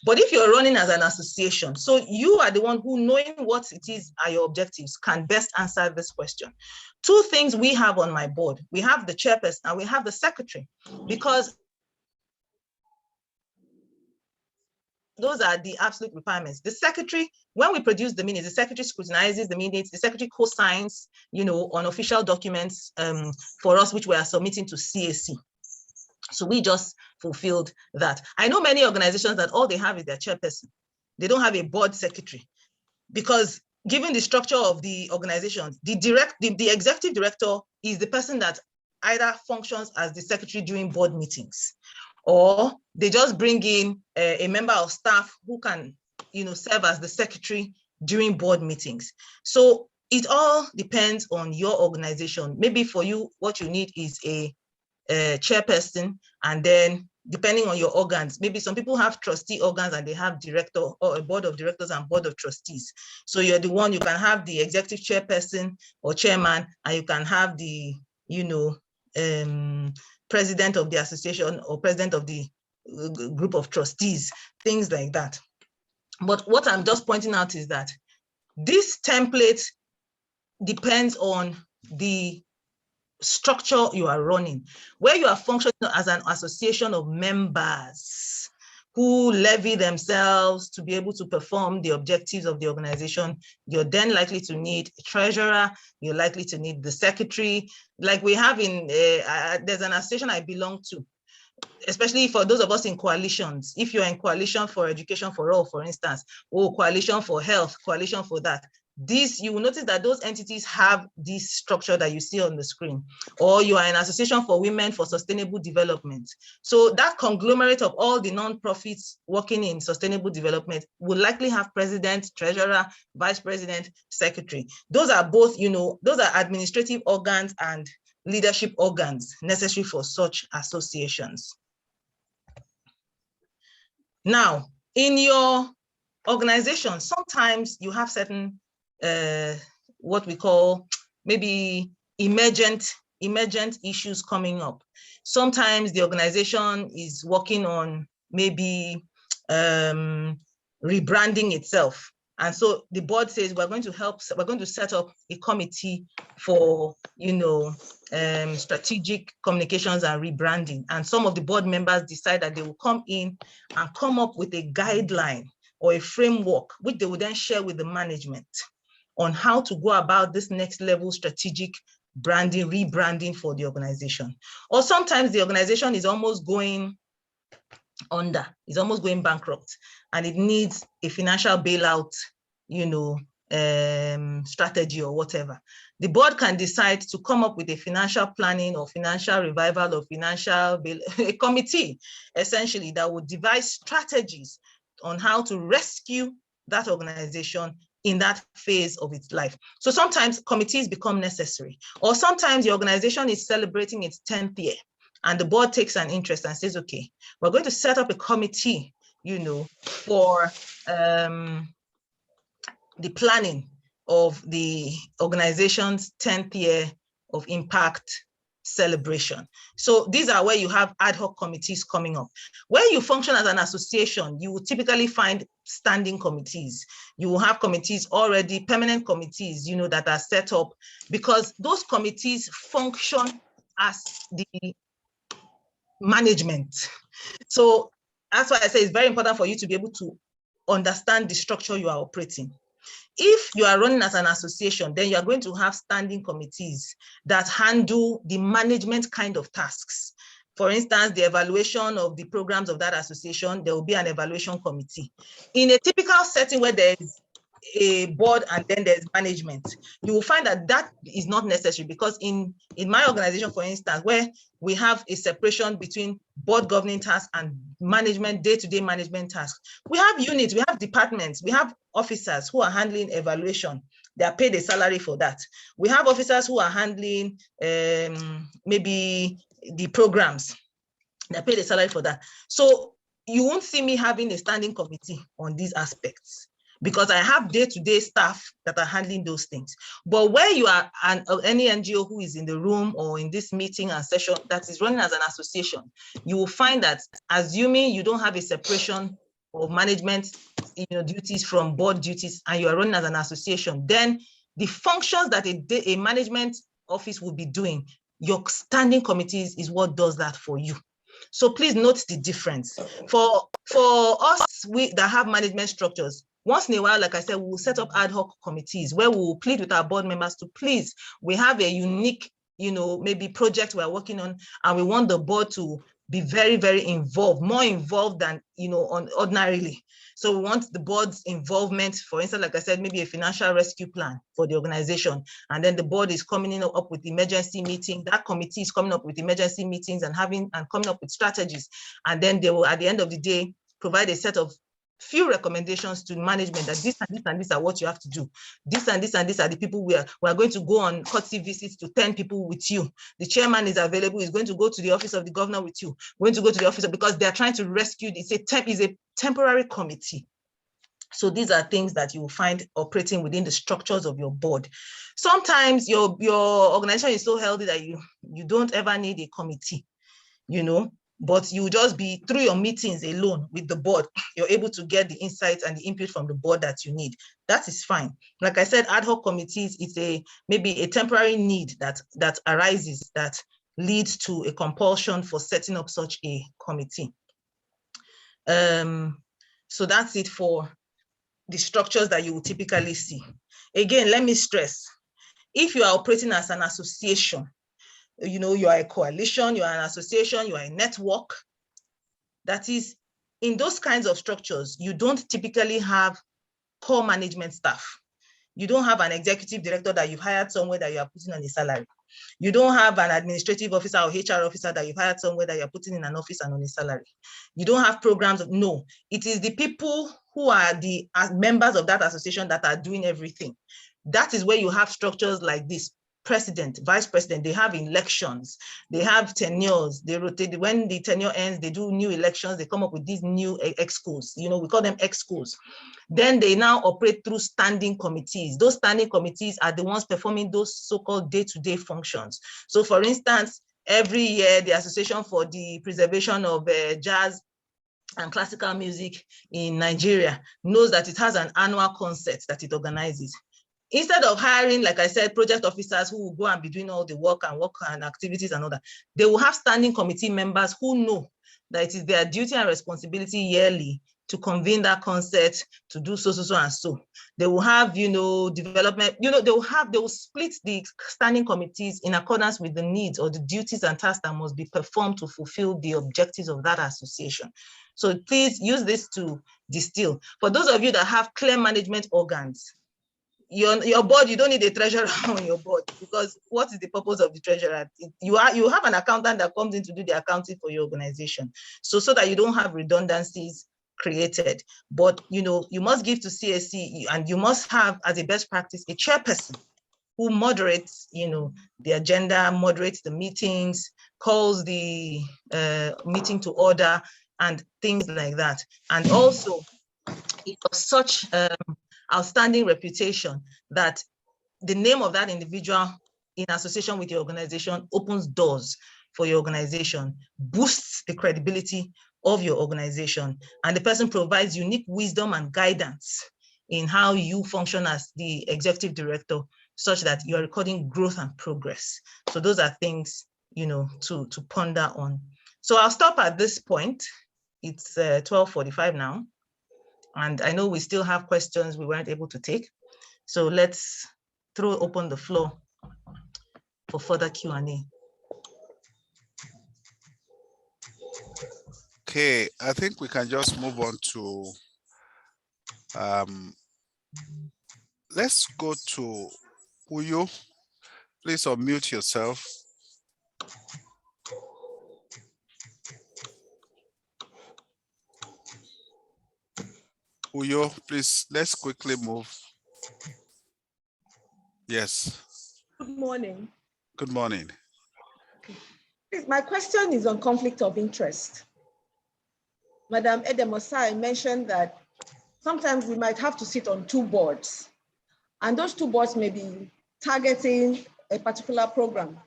But if you're running as an association, so you are the one who, knowing what it is are your objectives, can best answer this question. Two things we have on my board. We have the chairperson and we have the secretary, because those are the absolute requirements. The secretary, when we produce the minutes, the secretary scrutinizes the minutes, the secretary co-signs, on official documents for us, which we are submitting to CAC. So we just fulfilled that. I know many organizations that all they have is their chairperson. They don't have a board secretary, because given the structure of the organization, the executive director is the person that either functions as the secretary during board meetings, or they just bring in a member of staff who can, serve as the secretary during board meetings. So it all depends on your organization. Maybe for you, what you need is a chairperson, and then depending on your organs, maybe some people have trustee organs and they have director or a board of directors and board of trustees. So you're the one, you can have the executive chairperson or chairman, and you can have the, president of the association or president of the group of trustees, things like that. But what I'm just pointing out is that this template depends on the structure you are running. Where you are functioning as an association of members who levy themselves to be able to perform the objectives of the organization, you're then likely to need a treasurer, you're likely to need the secretary. Like we have in, there's an association I belong to, especially for those of us in coalitions. If you're in coalition for education for all, for instance, or coalition for health, coalition for that, you will notice that those entities have this structure that you see on the screen. Or you are an association for women for sustainable development. So that conglomerate of all the nonprofits working in sustainable development will likely have president, treasurer, vice president, secretary. Those are both, those are administrative organs and leadership organs necessary for such associations. Now, in your organization, sometimes you have certain what we call maybe emergent issues coming up. Sometimes the organization is working on maybe rebranding itself. And so the board says, we're going to set up a committee for, strategic communications and rebranding. And some of the board members decide that they will come in and come up with a guideline or a framework, which they will then share with the management on how to go about this next level strategic branding, rebranding for the organization. Or sometimes the organization is almost going under, is almost going bankrupt, and it needs a financial bailout, strategy or whatever. The board can decide to come up with a financial planning or financial revival or financial a committee, essentially, that would devise strategies on how to rescue that organization in that phase of its life. So sometimes committees become necessary, or sometimes the organization is celebrating its 10th year and the board takes an interest and says, okay, we're going to set up a committee, you know, for the planning of the organization's 10th year of impact celebration. So these are where you have ad hoc committees coming up. Where you function as an association, you will typically find standing committees. You will have committees already, permanent committees, you know, that are set up, because those committees function as the management. So that's why I say it's very important for you to be able to understand the structure you are operating. If you are running as an association, then you are going to have standing committees that handle the management kind of tasks. For instance, the evaluation of the programs of that association, there will be an evaluation committee. In a typical setting where there is a board and then there's management, you will find that that is not necessary, because in my organization, for instance, where we have a separation between board governing tasks and management, day-to-day management tasks, we have units, we have departments, we have officers who are handling evaluation. They are paid a salary for that. We have officers who are handling maybe the programs. They're paid a salary for that. So you won't see me having a standing committee on these aspects, because I have day-to-day staff that are handling those things. But where you are any NGO who is in the room or in this meeting and session that is running as an association, you will find that, assuming you don't have a separation of management duties from board duties, and you are running as an association, then the functions that a management office will be doing, your standing committees is what does that for you. So please note the difference. For us, we that have management structures, once in a while, like I said, we'll set up ad hoc committees where we'll plead with our board members to please, we have a unique, maybe project we're working on, and we want the board to be very, very involved, more involved than, ordinarily. So we want the board's involvement, for instance, like I said, maybe a financial rescue plan for the organization. And then the board is coming up with emergency meeting. That committee is coming up with emergency meetings and coming up with strategies. And then they will, at the end of the day, provide a set of few recommendations to management that this and this and this are what you have to do. This and this and this are the people we are going to go on courtesy visits to 10 people with you. The chairman is available, is going to go to the office of the governor with you. We're going to go to the office because they're trying to rescue. It's a temporary committee. So these are things that you will find operating within the structures of your board. Sometimes your organization is so healthy that you don't ever need a committee, but you just be through your meetings alone with the board, you're able to get the insights and the input from the board that you need. That is fine. Like I said, ad hoc committees, it's maybe a temporary need that arises that leads to a compulsion for setting up such a committee. So that's it for the structures that you will typically see. Again, let me stress, if you are operating as an association, you are a coalition, you are an association, you are a network. That is, in those kinds of structures, you don't typically have core management staff. You don't have an executive director that you've hired somewhere that you are putting on a salary. You don't have an administrative officer or HR officer that you've hired somewhere that you're putting in an office and on a salary. You don't have programs. No, it is the people who are the members of that association that are doing everything. That is where you have structures like this. President, vice president, they have elections, they have tenures, they rotate. When the tenure ends, they do new elections, they come up with these new excos, we call them excos. Then they now operate through standing committees. Those standing committees are the ones performing those so-called day-to-day functions. So for instance, every year, the Association for the Preservation of Jazz and Classical Music in Nigeria knows that it has an annual concert that it organizes. Instead of hiring, like I said, project officers who will go and be doing all the work and activities and all that, they will have standing committee members who know that it is their duty and responsibility yearly to convene that concert, to do so and so. They will have, development, they will split the standing committees in accordance with the needs or the duties and tasks that must be performed to fulfill the objectives of that association. So please use this to distill. For those of you that have clear management organs, your board, you don't need a treasurer on your board, because what is the purpose of the treasurer? You have an accountant that comes in to do the accounting for your organization, so that you don't have redundancies created. But you must give to CSC, and you must have, as a best practice, a chairperson who moderates the agenda, moderates the meetings, calls the meeting to order, and things like that. And also, it was such outstanding reputation that the name of that individual in association with your organization opens doors for your organization, boosts the credibility of your organization, and the person provides unique wisdom and guidance in how you function as the executive director, such that you are recording growth and progress. So those are things to ponder on. So I'll stop at this point. It's 12:45 now. And I know we still have questions we weren't able to take. So let's throw open the floor for further Q&A. Okay, I think we can just move on to, let's go to Uyo. Please unmute yourself. Uyo, please, let's quickly move. Yes. Good morning. Good morning. My question is on conflict of interest. Madam Edemosai mentioned that sometimes we might have to sit on two boards, and those two boards may be targeting a particular program.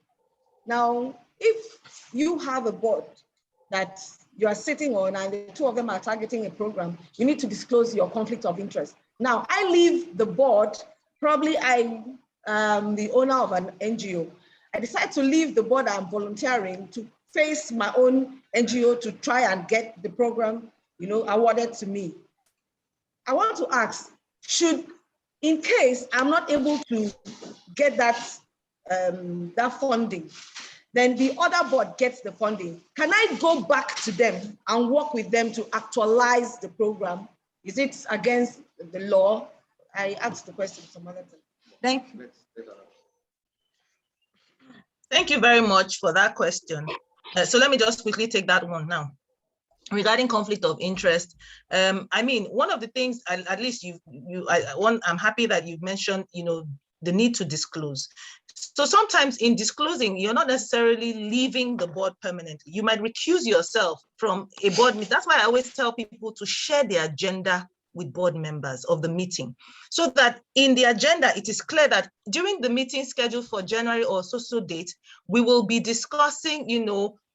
Now, if you have a board that you are sitting on and the two of them are targeting a program, you need to disclose your conflict of interest. Now, I leave the board, probably I am the owner of an NGO. I decide to leave the board I'm volunteering to face my own NGO to try and get the program, awarded to me. I want to ask, in case I'm not able to get that funding, then the other board gets the funding. Can I go back to them and work with them to actualize the program? Is it against the law? I asked the question some other time. Thank you. Thank you very much for that question. So let me just quickly take that one now. Regarding conflict of interest, I mean, one of the things, at least I'm happy that you've mentioned, the need to disclose. So sometimes in disclosing, you're not necessarily leaving the board permanently. You might recuse yourself from a board meeting. That's why I always tell people to share the agenda with board members of the meeting, so that in the agenda, it is clear that during the meeting scheduled for January or so date, we will be discussing,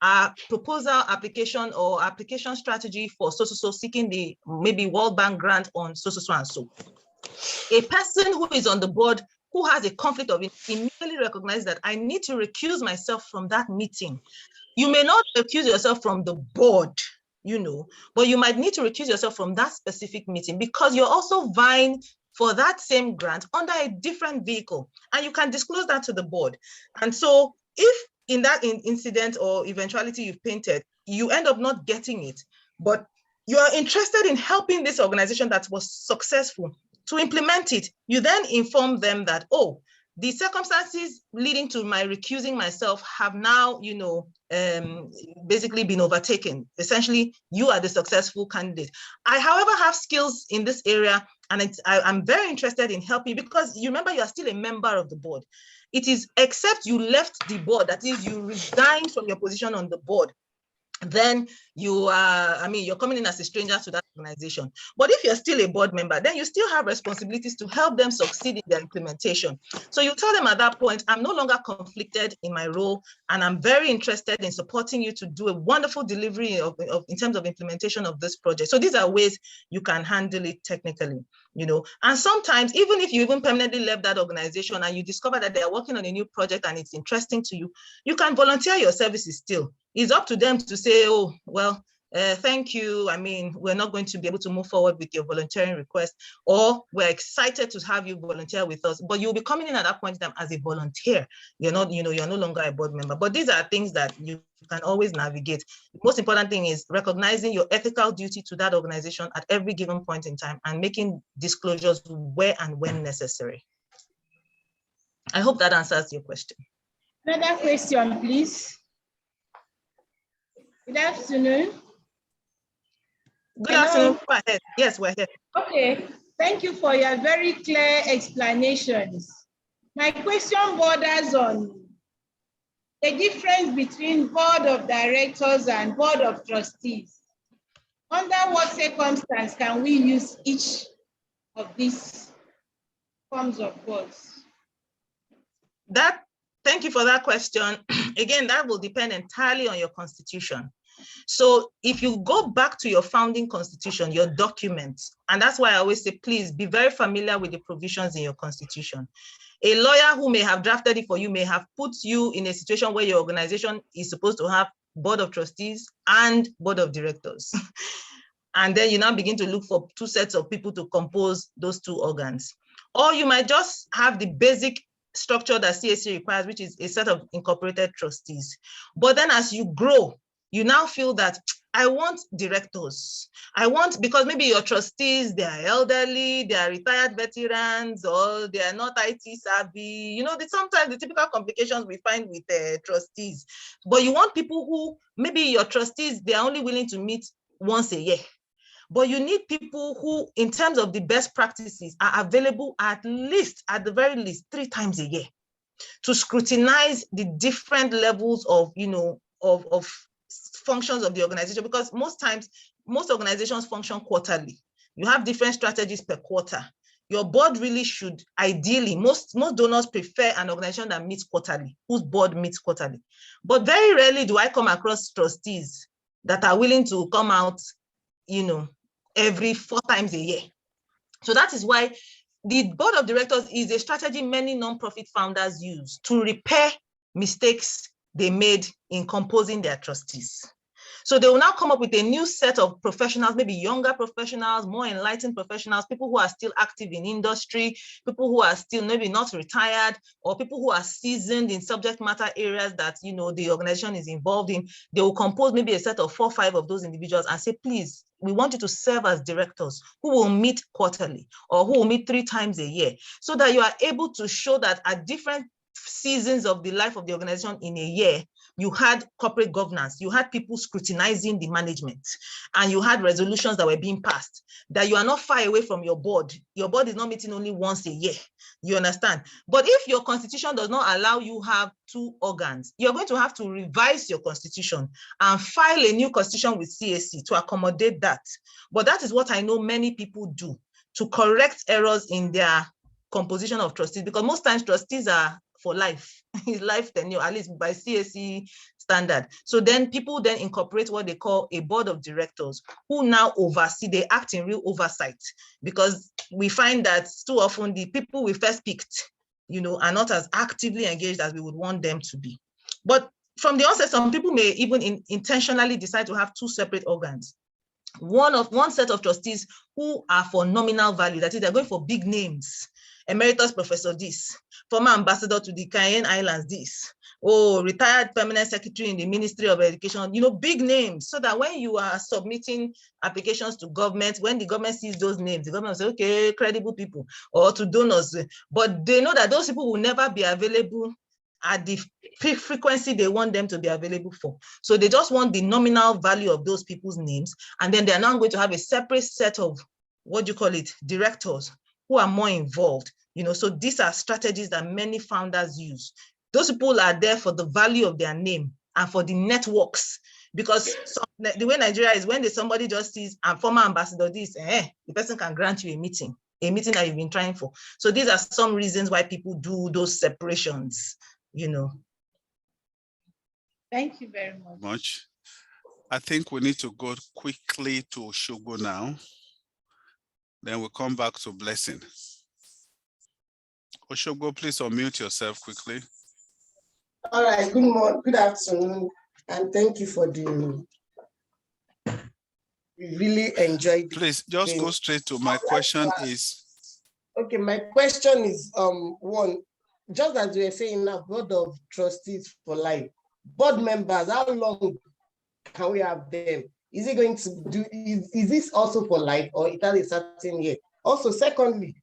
our proposal application or application strategy for so seeking the maybe World Bank grant on so and so. A person who is on the board who has a conflict of interest immediately recognizes that I need to recuse myself from that meeting. You may not recuse yourself from the board, but you might need to recuse yourself from that specific meeting because you're also vying for that same grant under a different vehicle, and you can disclose that to the board. And so if in that incident or eventuality you've painted, you end up not getting it, but you are interested in helping this organization that was successful to implement it, you then inform them that, oh, the circumstances leading to my recusing myself have now, basically been overtaken. Essentially, you are the successful candidate. I, however, have skills in this area, and I'm very interested in helping, because you remember you are still a member of the board. It is except you left the board, that is, you resigned from your position on the board, then you are, you're coming in as a stranger to that organization. But if you're still a board member, then you still have responsibilities to help them succeed in their implementation. So you tell them at that point, I'm no longer conflicted in my role, and I'm very interested in supporting you to do a wonderful delivery in terms of implementation of this project. So these are ways you can handle it technically, And sometimes, even if you even permanently left that organization and you discover that they are working on a new project and it's interesting to you, you can volunteer your services still. It's up to them to say, oh, well, thank you. We're not going to be able to move forward with your volunteering request, or we're excited to have you volunteer with us, but you'll be coming in at that point in time as a volunteer. You're not, you're no longer a board member. But these are things that you can always navigate. The most important thing is recognizing your ethical duty to that organization at every given point in time and making disclosures where and when necessary. I hope that answers your question. Another question, please. Good afternoon. Good afternoon. Go ahead. Yes, we're here. Okay, thank you for your very clear explanations. My question borders on the difference between board of directors and board of trustees. Under what circumstance can we use each of these forms of boards? Thank you for that question. Again, that will depend entirely on your constitution. So if you go back to your founding constitution, your documents, and that's why I always say, please be very familiar with the provisions in your constitution. A lawyer who may have drafted it for you may have put you in a situation where your organization is supposed to have board of trustees and board of directors. And then you now begin to look for two sets of people to compose those two organs. Or you might just have the basic structure that CAC requires, which is a set of incorporated trustees. But then as you grow, you now feel that I want directors. I want, because maybe your trustees, they are elderly, they are retired veterans, or they are not IT savvy. You know, sometimes the typical complications we find with trustees. But you want people who, maybe your trustees, they are only willing to meet once a year. But you need people who, in terms of the best practices, are available at the very least 3 times a year to scrutinize the different levels of, of functions of the organization, because most organizations function quarterly. You have different strategies per quarter. Your board really should, ideally, most donors prefer an organization that meets quarterly, whose board meets quarterly. But very rarely do I come across trustees that are willing to come out, every 4 times a year. So that is why the board of directors is a strategy many nonprofit founders use to repair mistakes they made in composing their trustees. So they will now come up with a new set of professionals, maybe younger professionals, more enlightened professionals, people who are still active in industry, people who are still maybe not retired, or people who are seasoned in subject matter areas that the organization is involved in. They will compose maybe a set of 4 or 5 of those individuals and say, please, we want you to serve as directors who will meet quarterly or who will meet 3 times a year, so that you are able to show that at different seasons of the life of the organization in a year, you had corporate governance, you had people scrutinizing the management, and you had resolutions that were being passed, that you are not far away from your board. Your board is not meeting only once a year, you understand? But if your constitution does not allow you have 2 organs, you're going to have to revise your constitution and file a new constitution with CAC to accommodate that. But that is what I know many people do to correct errors in their composition of trustees, because most times trustees are for life, life tenure, at least by CAC standard. So then people then incorporate what they call a board of directors who now oversee, they act in real oversight, because we find that too often the people we first picked, are not as actively engaged as we would want them to be. But from the onset, some people may even intentionally decide to have 2 separate organs. One set of trustees who are for nominal value, that is, they're going for big names. Emeritus Professor this, former ambassador to the Cayenne Islands this, retired permanent secretary in the Ministry of Education, big names, so that when you are submitting applications to government, when the government sees those names, the government will say, okay, credible people, or to donors, but they know that those people will never be available at the frequency they want them to be available for. So they just want the nominal value of those people's names, and then they're now going to have a separate set of, directors who are more involved. So these are strategies that many founders use. Those people are there for the value of their name and for the networks, because the way Nigeria is, when somebody just sees a former ambassador this, the person can grant you a meeting that you've been trying for. So these are some reasons why people do those separations, Thank you very much. I think we need to go quickly to Osogbo now. Then we'll come back to Blessing. Osogbo, please unmute yourself quickly. All right, good morning, good afternoon, and thank you for the, we really enjoyed it. Please, just go straight to my question is. Okay, my question is, one, just as we were saying now, board of trustees for life, board members, how long can we have them? Is it going to do, is this also for life, or it has a certain year? Also, secondly,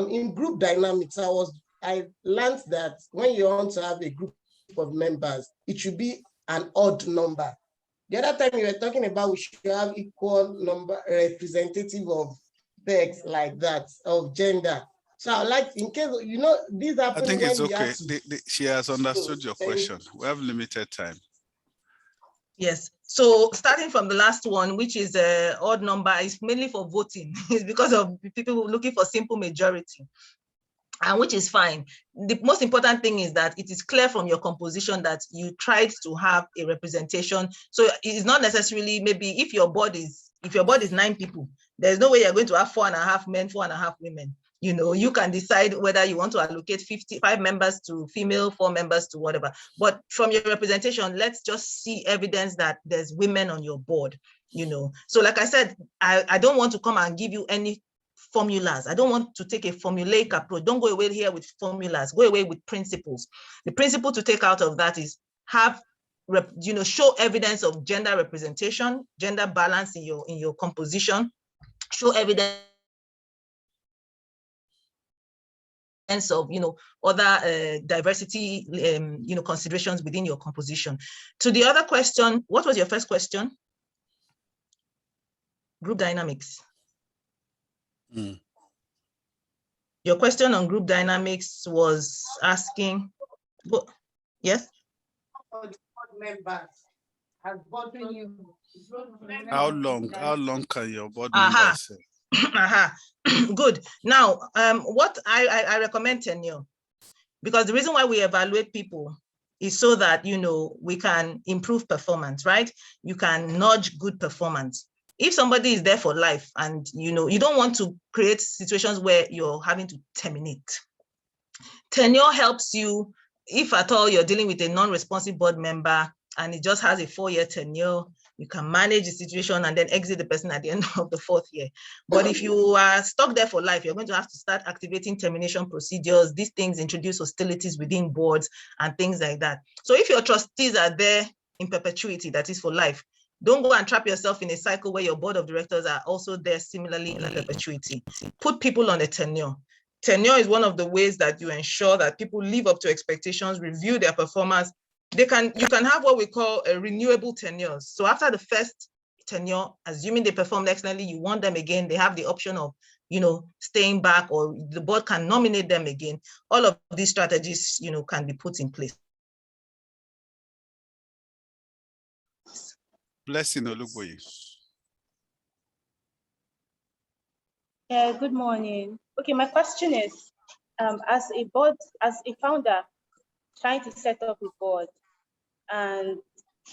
in group dynamics, I was I learned that when you want to have a group of members, it should be an odd number. The other time you were talking about we should have equal number representative of sex like that, of gender. So I like, in case, you know, this I happened think when it's we okay. had to. She has understood your thank you. question. We have limited time. Yes. So starting from the last one, which is an odd number, is mainly for voting. It's because of people looking for simple majority, and which is fine. The most important thing is that it is clear from your composition that you tried to have a representation. So it's not necessarily, maybe if your board is 9 people, there's no way you're going to have 4.5 men, 4.5 women. You know, you can decide whether you want to allocate 55 members to female, 4 members to whatever. But from your representation, let's just see evidence that there's women on your board, you know. So like I said, I don't want to come and give you any formulas. I don't want to take a formulaic approach. Don't go away here with formulas, go away with principles. The principle to take out of that is show evidence of gender representation, gender balance in your composition, show evidence of other diversity considerations within your composition. To the other question, what was your first question? Group dynamics. Your question on group dynamics was asking, yes? How long can your board members say? Good. Now, what I recommend tenure, because the reason why we evaluate people is so that, we can improve performance, right? You can nudge good performance. If somebody is there for life and, you don't want to create situations where you're having to terminate. Tenure helps you, if at all you're dealing with a non-responsive board member and it just has a 4-year tenure, you can manage the situation and then exit the person at the end of the 4th year. But if you are stuck there for life, you're going to have to start activating termination procedures. These things introduce hostilities within boards and things like that. So if your trustees are there in perpetuity, that is for life, don't go and trap yourself in a cycle where your board of directors are also there similarly in perpetuity. Put people on a tenure. Tenure is one of the ways that you ensure that people live up to expectations, review their performance. You can have what we call a renewable tenures. So after the first tenure, assuming they performed excellently, you want them again, they have the option of, staying back, or the board can nominate them again. All of these strategies, can be put in place. Blessing Olugboyi. Yeah, good morning. Okay, my question is, as a founder trying to set up a board, and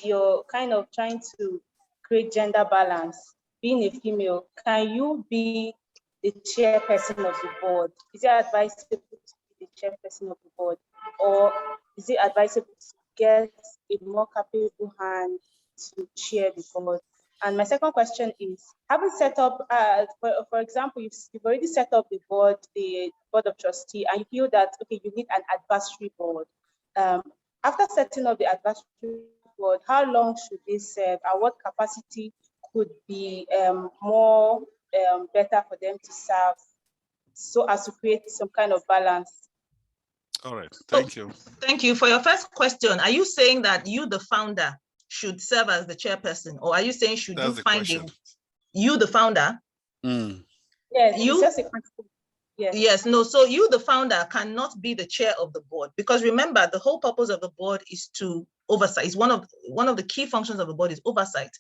you're kind of trying to create gender balance, being a female, can you be the chairperson of the board? Is it advisable to be the chairperson of the board, or is it advisable to get a more capable hand to chair the board? And my second question is, having set up, for example, you've already set up the board of trustee, and you feel that, okay, you need an advisory board. After setting up the advisory board, how long should they serve, and what capacity could be more better for them to serve, so as to create some kind of balance? All right, thank you. Thank you. For your first question, are you saying that you, the founder, should serve as the chairperson, or are you saying should you find you, the founder? Yes, you. Just a question. Yes, no. So you, the founder, cannot be the chair of the board, because remember, the whole purpose of the board is to oversight. It's one of the key functions of the board is oversight.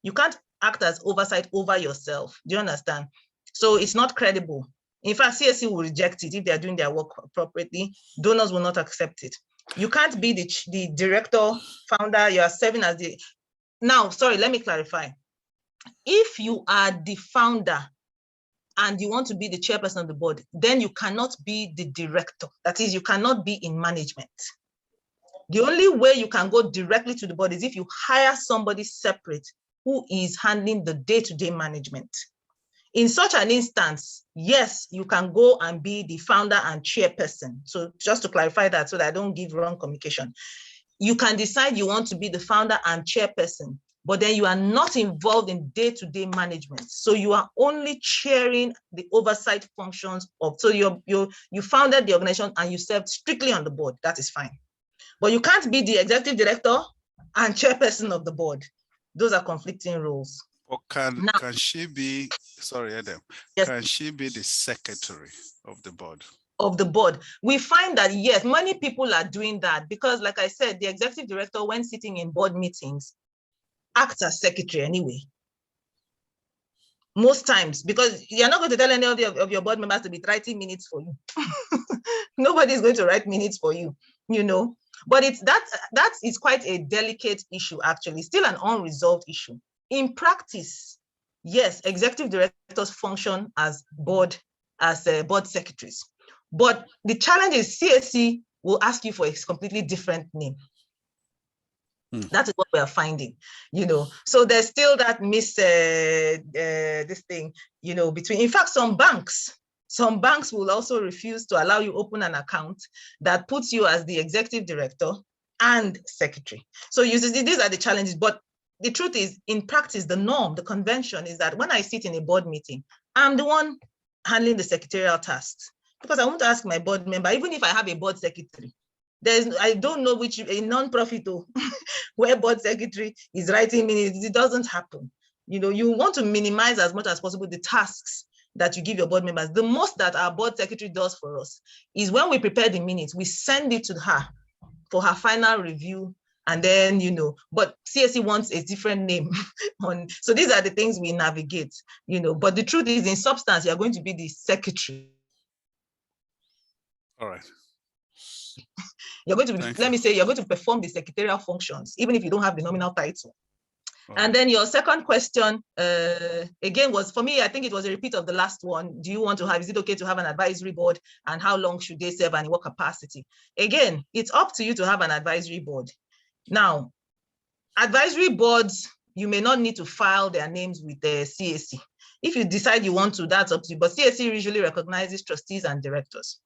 You can't act as oversight over yourself. Do you understand? So it's not credible. In fact, CSC will reject it if they are doing their work appropriately. Donors will not accept it. You can't be the director, founder. You are serving as the. Now, sorry, let me clarify. If you are the founder and you want to be the chairperson of the board, then you cannot be the director. That is, you cannot be in management. The only way you can go directly to the board is if you hire somebody separate who is handling the day-to-day management. In such an instance, yes, you can go and be the founder and chairperson. So just to clarify that, so that I don't give wrong communication. You can decide you want to be the founder and chairperson. but then you are not involved in day-to-day management. So you are only chairing the oversight functions of, so you founded the organization and you served strictly on the board. That is fine. But you can't be the executive director and chairperson of the board. Those are conflicting roles. Or can she be, sorry, Adam, yes, can she be the secretary of the board? Of the board? We find that, yes, many people are doing that because, like I said, the executive director, when sitting in board meetings, acts as secretary anyway. Most times, because you're not going to tell any of your board members to be writing minutes for you. Nobody's going to write minutes for you, you know. But it's that is quite a delicate issue, actually, still an unresolved issue. In practice, yes, executive directors function as board secretaries. But the challenge is CAC will ask you for a completely different name. That is what we are finding, you know. So there's still that this thing, you know, between, in fact, some banks will also refuse to allow you open an account that puts you as the executive director and secretary. So you see, these are the challenges, but the truth is, in practice, the norm, the convention is that when I sit in a board meeting, I'm the one handling the secretarial tasks because I want to ask my board member, even if I have a board secretary, I don't know which, a non-profit where board secretary is writing minutes, it doesn't happen. You know, you want to minimize as much as possible the tasks that you give your board members. The most that our board secretary does for us is when we prepare the minutes, we send it to her for her final review. And then, you know, but CAC wants a different name so these are the things we navigate, you know, but the truth is, in substance, you're going to be the secretary. All right. You're going to be, let me say, you're going to perform the secretarial functions, even if you don't have the nominal title. And then your second question, again, was, for me, I think it was a repeat of the last one. Do you want to have, is it okay to have an advisory board, and how long should they serve and in what capacity? Again, it's up to you to have an advisory board. Now, advisory boards, you may not need to file their names with the CAC. If you decide you want to, that's up to you, but CAC usually recognizes trustees and directors.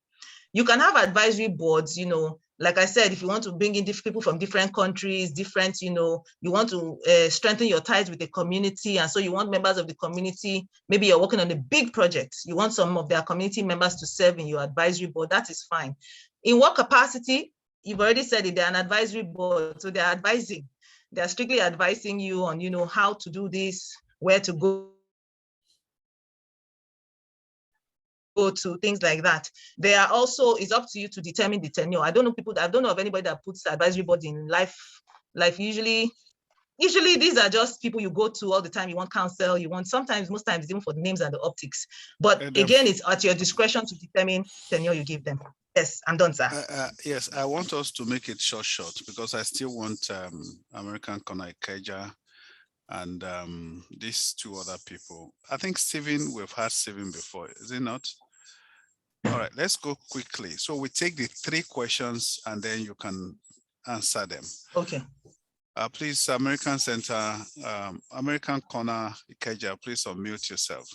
You can have advisory boards, you know, like I said, if you want to bring in people from different countries, different, you know, you want to strengthen your ties with the community. And so you want members of the community, maybe you're working on a big project, you want some of their community members to serve in your advisory board, that is fine. In what capacity? You've already said it, they're an advisory board, so they're advising. They're strictly advising you on, you know, how to do this, where to go to, things like that. They are also, it's up to you to determine the tenure. I don't know of anybody that puts advisory board in life. Usually these are just people you go to all the time. You want counsel, you want, sometimes, most times, even for the names and the optics. But again, it's at your discretion to determine tenure you give them. Yes, I'm done, sir. Yes, I want us to make it short, because I still want American Corner Ikeja and these two other people. I think Stephen, we've had Stephen before, is it not? All right, let's go quickly. So we take the 3 questions and then you can answer them. Okay. Please, American Center, American Corner Ikeja, please unmute yourself.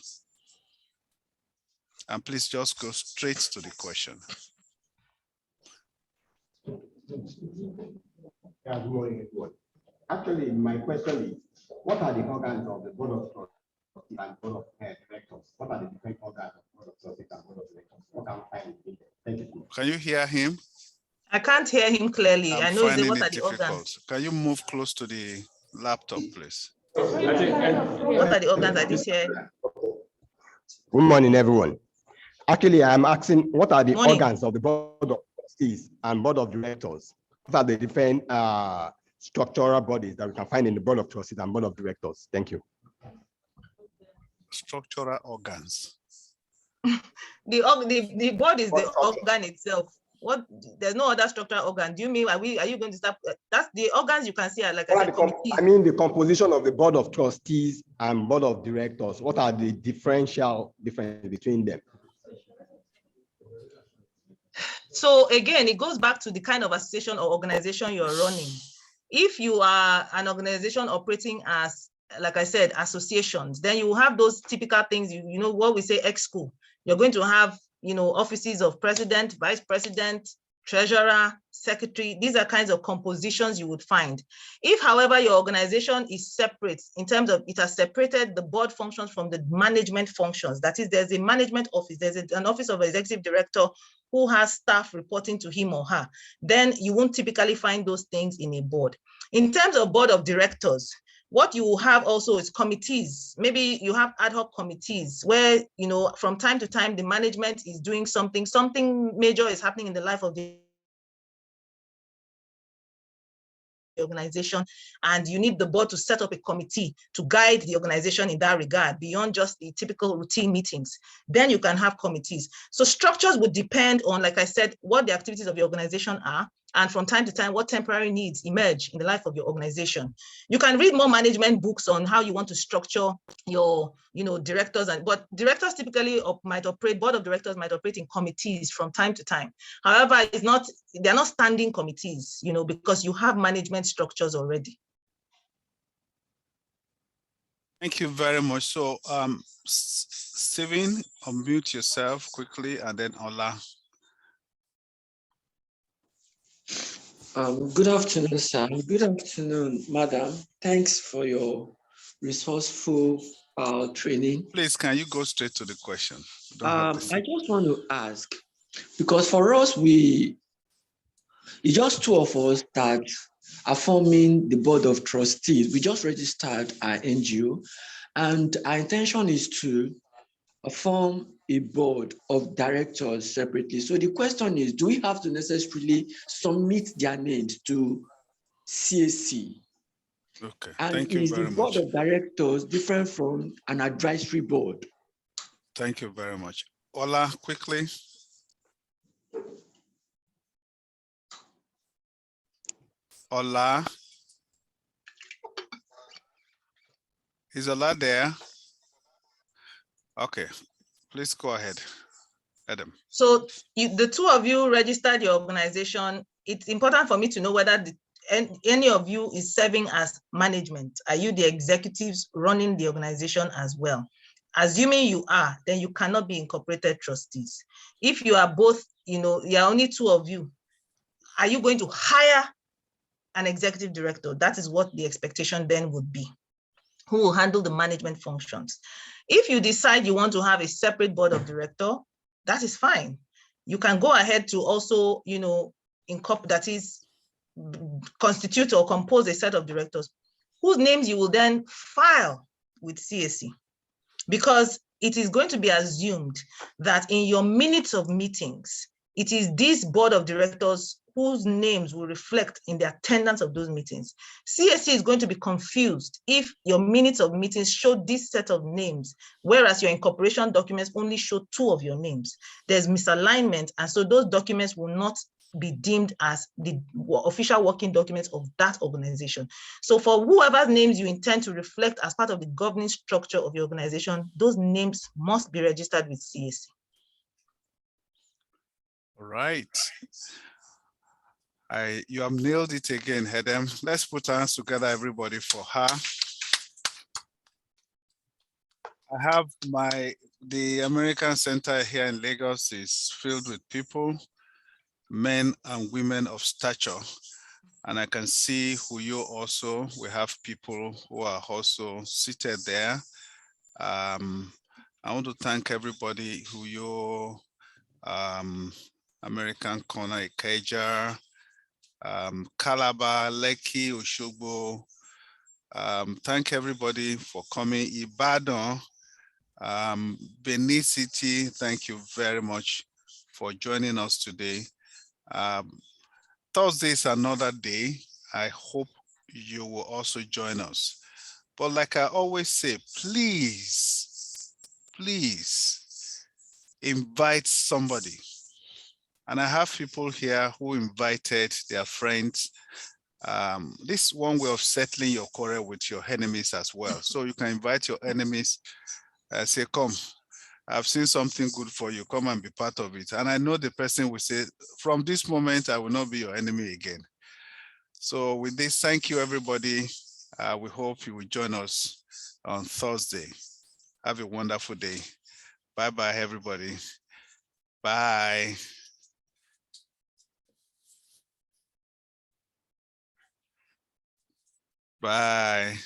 And please just go straight to the question. Good morning, everyone. Actually, my question is, what are the organs of the board of trustees and board of directors? What are the different organs of board of trustees and board of directors? What can I find in there? Thank you. Can you hear him? I can't hear him clearly. I know finding what it are the difficult. organs? Can you move close to the laptop, please? What are the organs? I didn't hear. Good morning, everyone. Actually, I'm asking, what are the Morning. organs of the board of trustees and board of directors? What are the different structural bodies that we can find in the board of trustees and board of directors? Thank you. Structural organs. The board is the organ itself. What? There's no other structural organ. Do you mean, are you going to start? That's the organs you can see are, like I said, I mean the composition of the board of trustees and board of directors. What are the difference between them? So again, it goes back to the kind of association or organization you're running. If you are an organization operating as, like I said, associations, then you will have those typical things, you know, what we say, exco. You're going to have, you know, offices of president, vice president, treasurer, secretary. These are kinds of compositions you would find. If, however, your organization is separate in terms of it has separated the board functions from the management functions, that is, there's a management office, there's an office of executive director who has staff reporting to him or her, then you won't typically find those things in a board. In terms of board of directors, what you have also is committees. Maybe you have ad hoc committees where, you know, from time to time, the management is doing something major is happening in the life of the organization, and you need the board to set up a committee to guide the organization in that regard beyond just the typical routine meetings. Then you can have committees. So structures would depend on, like I said, what the activities of your organization are, and from time to time, what temporary needs emerge in the life of your organization. You can read more management books on how you want to structure your, you know, directors, but directors typically might operate, board of directors might operate in committees from time to time. However, they're not standing committees, you know, because you have management structures already. Thank you very much. So, Stephen, unmute yourself quickly, and then Ola. Good afternoon, sir. Good afternoon, madam. Thanks for your resourceful training. Please, can you go straight to the question? I just want to ask, because for us, it's just two of us that are forming the board of trustees. We just registered our NGO, and our intention is to form a board of directors separately. So the question is, do we have to necessarily submit their names to CAC? Okay, and thank you is very the board much. of directors different from an advisory board? Thank you very much. Ola, quickly. Ola. Is Ola there? Okay, please go ahead, Adam. So the two of you registered your organization. It's important for me to know whether any of you is serving as management. Are you the executives running the organization as well? Assuming you are, then you cannot be incorporated trustees. If you are both, you know, there are only two of you, are you going to hire an executive director? That is what the expectation then would be, who will handle the management functions. If you decide you want to have a separate board of director, that is fine. You can go ahead to also, you know, that is, constitute or compose a set of directors whose names you will then file with CAC, because it is going to be assumed that in your minutes of meetings, it is this board of directors whose names will reflect in the attendance of those meetings. CAC is going to be confused if your minutes of meetings show this set of names, whereas your incorporation documents only show two of your names. There's misalignment, and so those documents will not be deemed as the official working documents of that organization. So for whoever's names you intend to reflect as part of the governing structure of your organization, those names must be registered with CAC. All right. You have nailed it again, Hedem. Let's put hands together, everybody, for her. I have the American Center here in Lagos is filled with people, men and women of stature. And I can see Huyo also. We have people who are also seated there. I want to thank everybody, Huyo, American Corner, Ikeja, Calabar, Lekki, Oshogbo. Thank everybody for coming. Ibadan, Benin City, thank you very much for joining us today. Thursday is another day. I hope you will also join us. But like I always say, please invite somebody. And I have people here who invited their friends. This is one way of settling your quarrel with your enemies as well. So you can invite your enemies, say, come, I've seen something good for you, come and be part of it. And I know the person will say, from this moment, I will not be your enemy again. So with this, thank you, everybody. We hope you will join us on Thursday. Have a wonderful day. Bye-bye, everybody. Bye. Bye.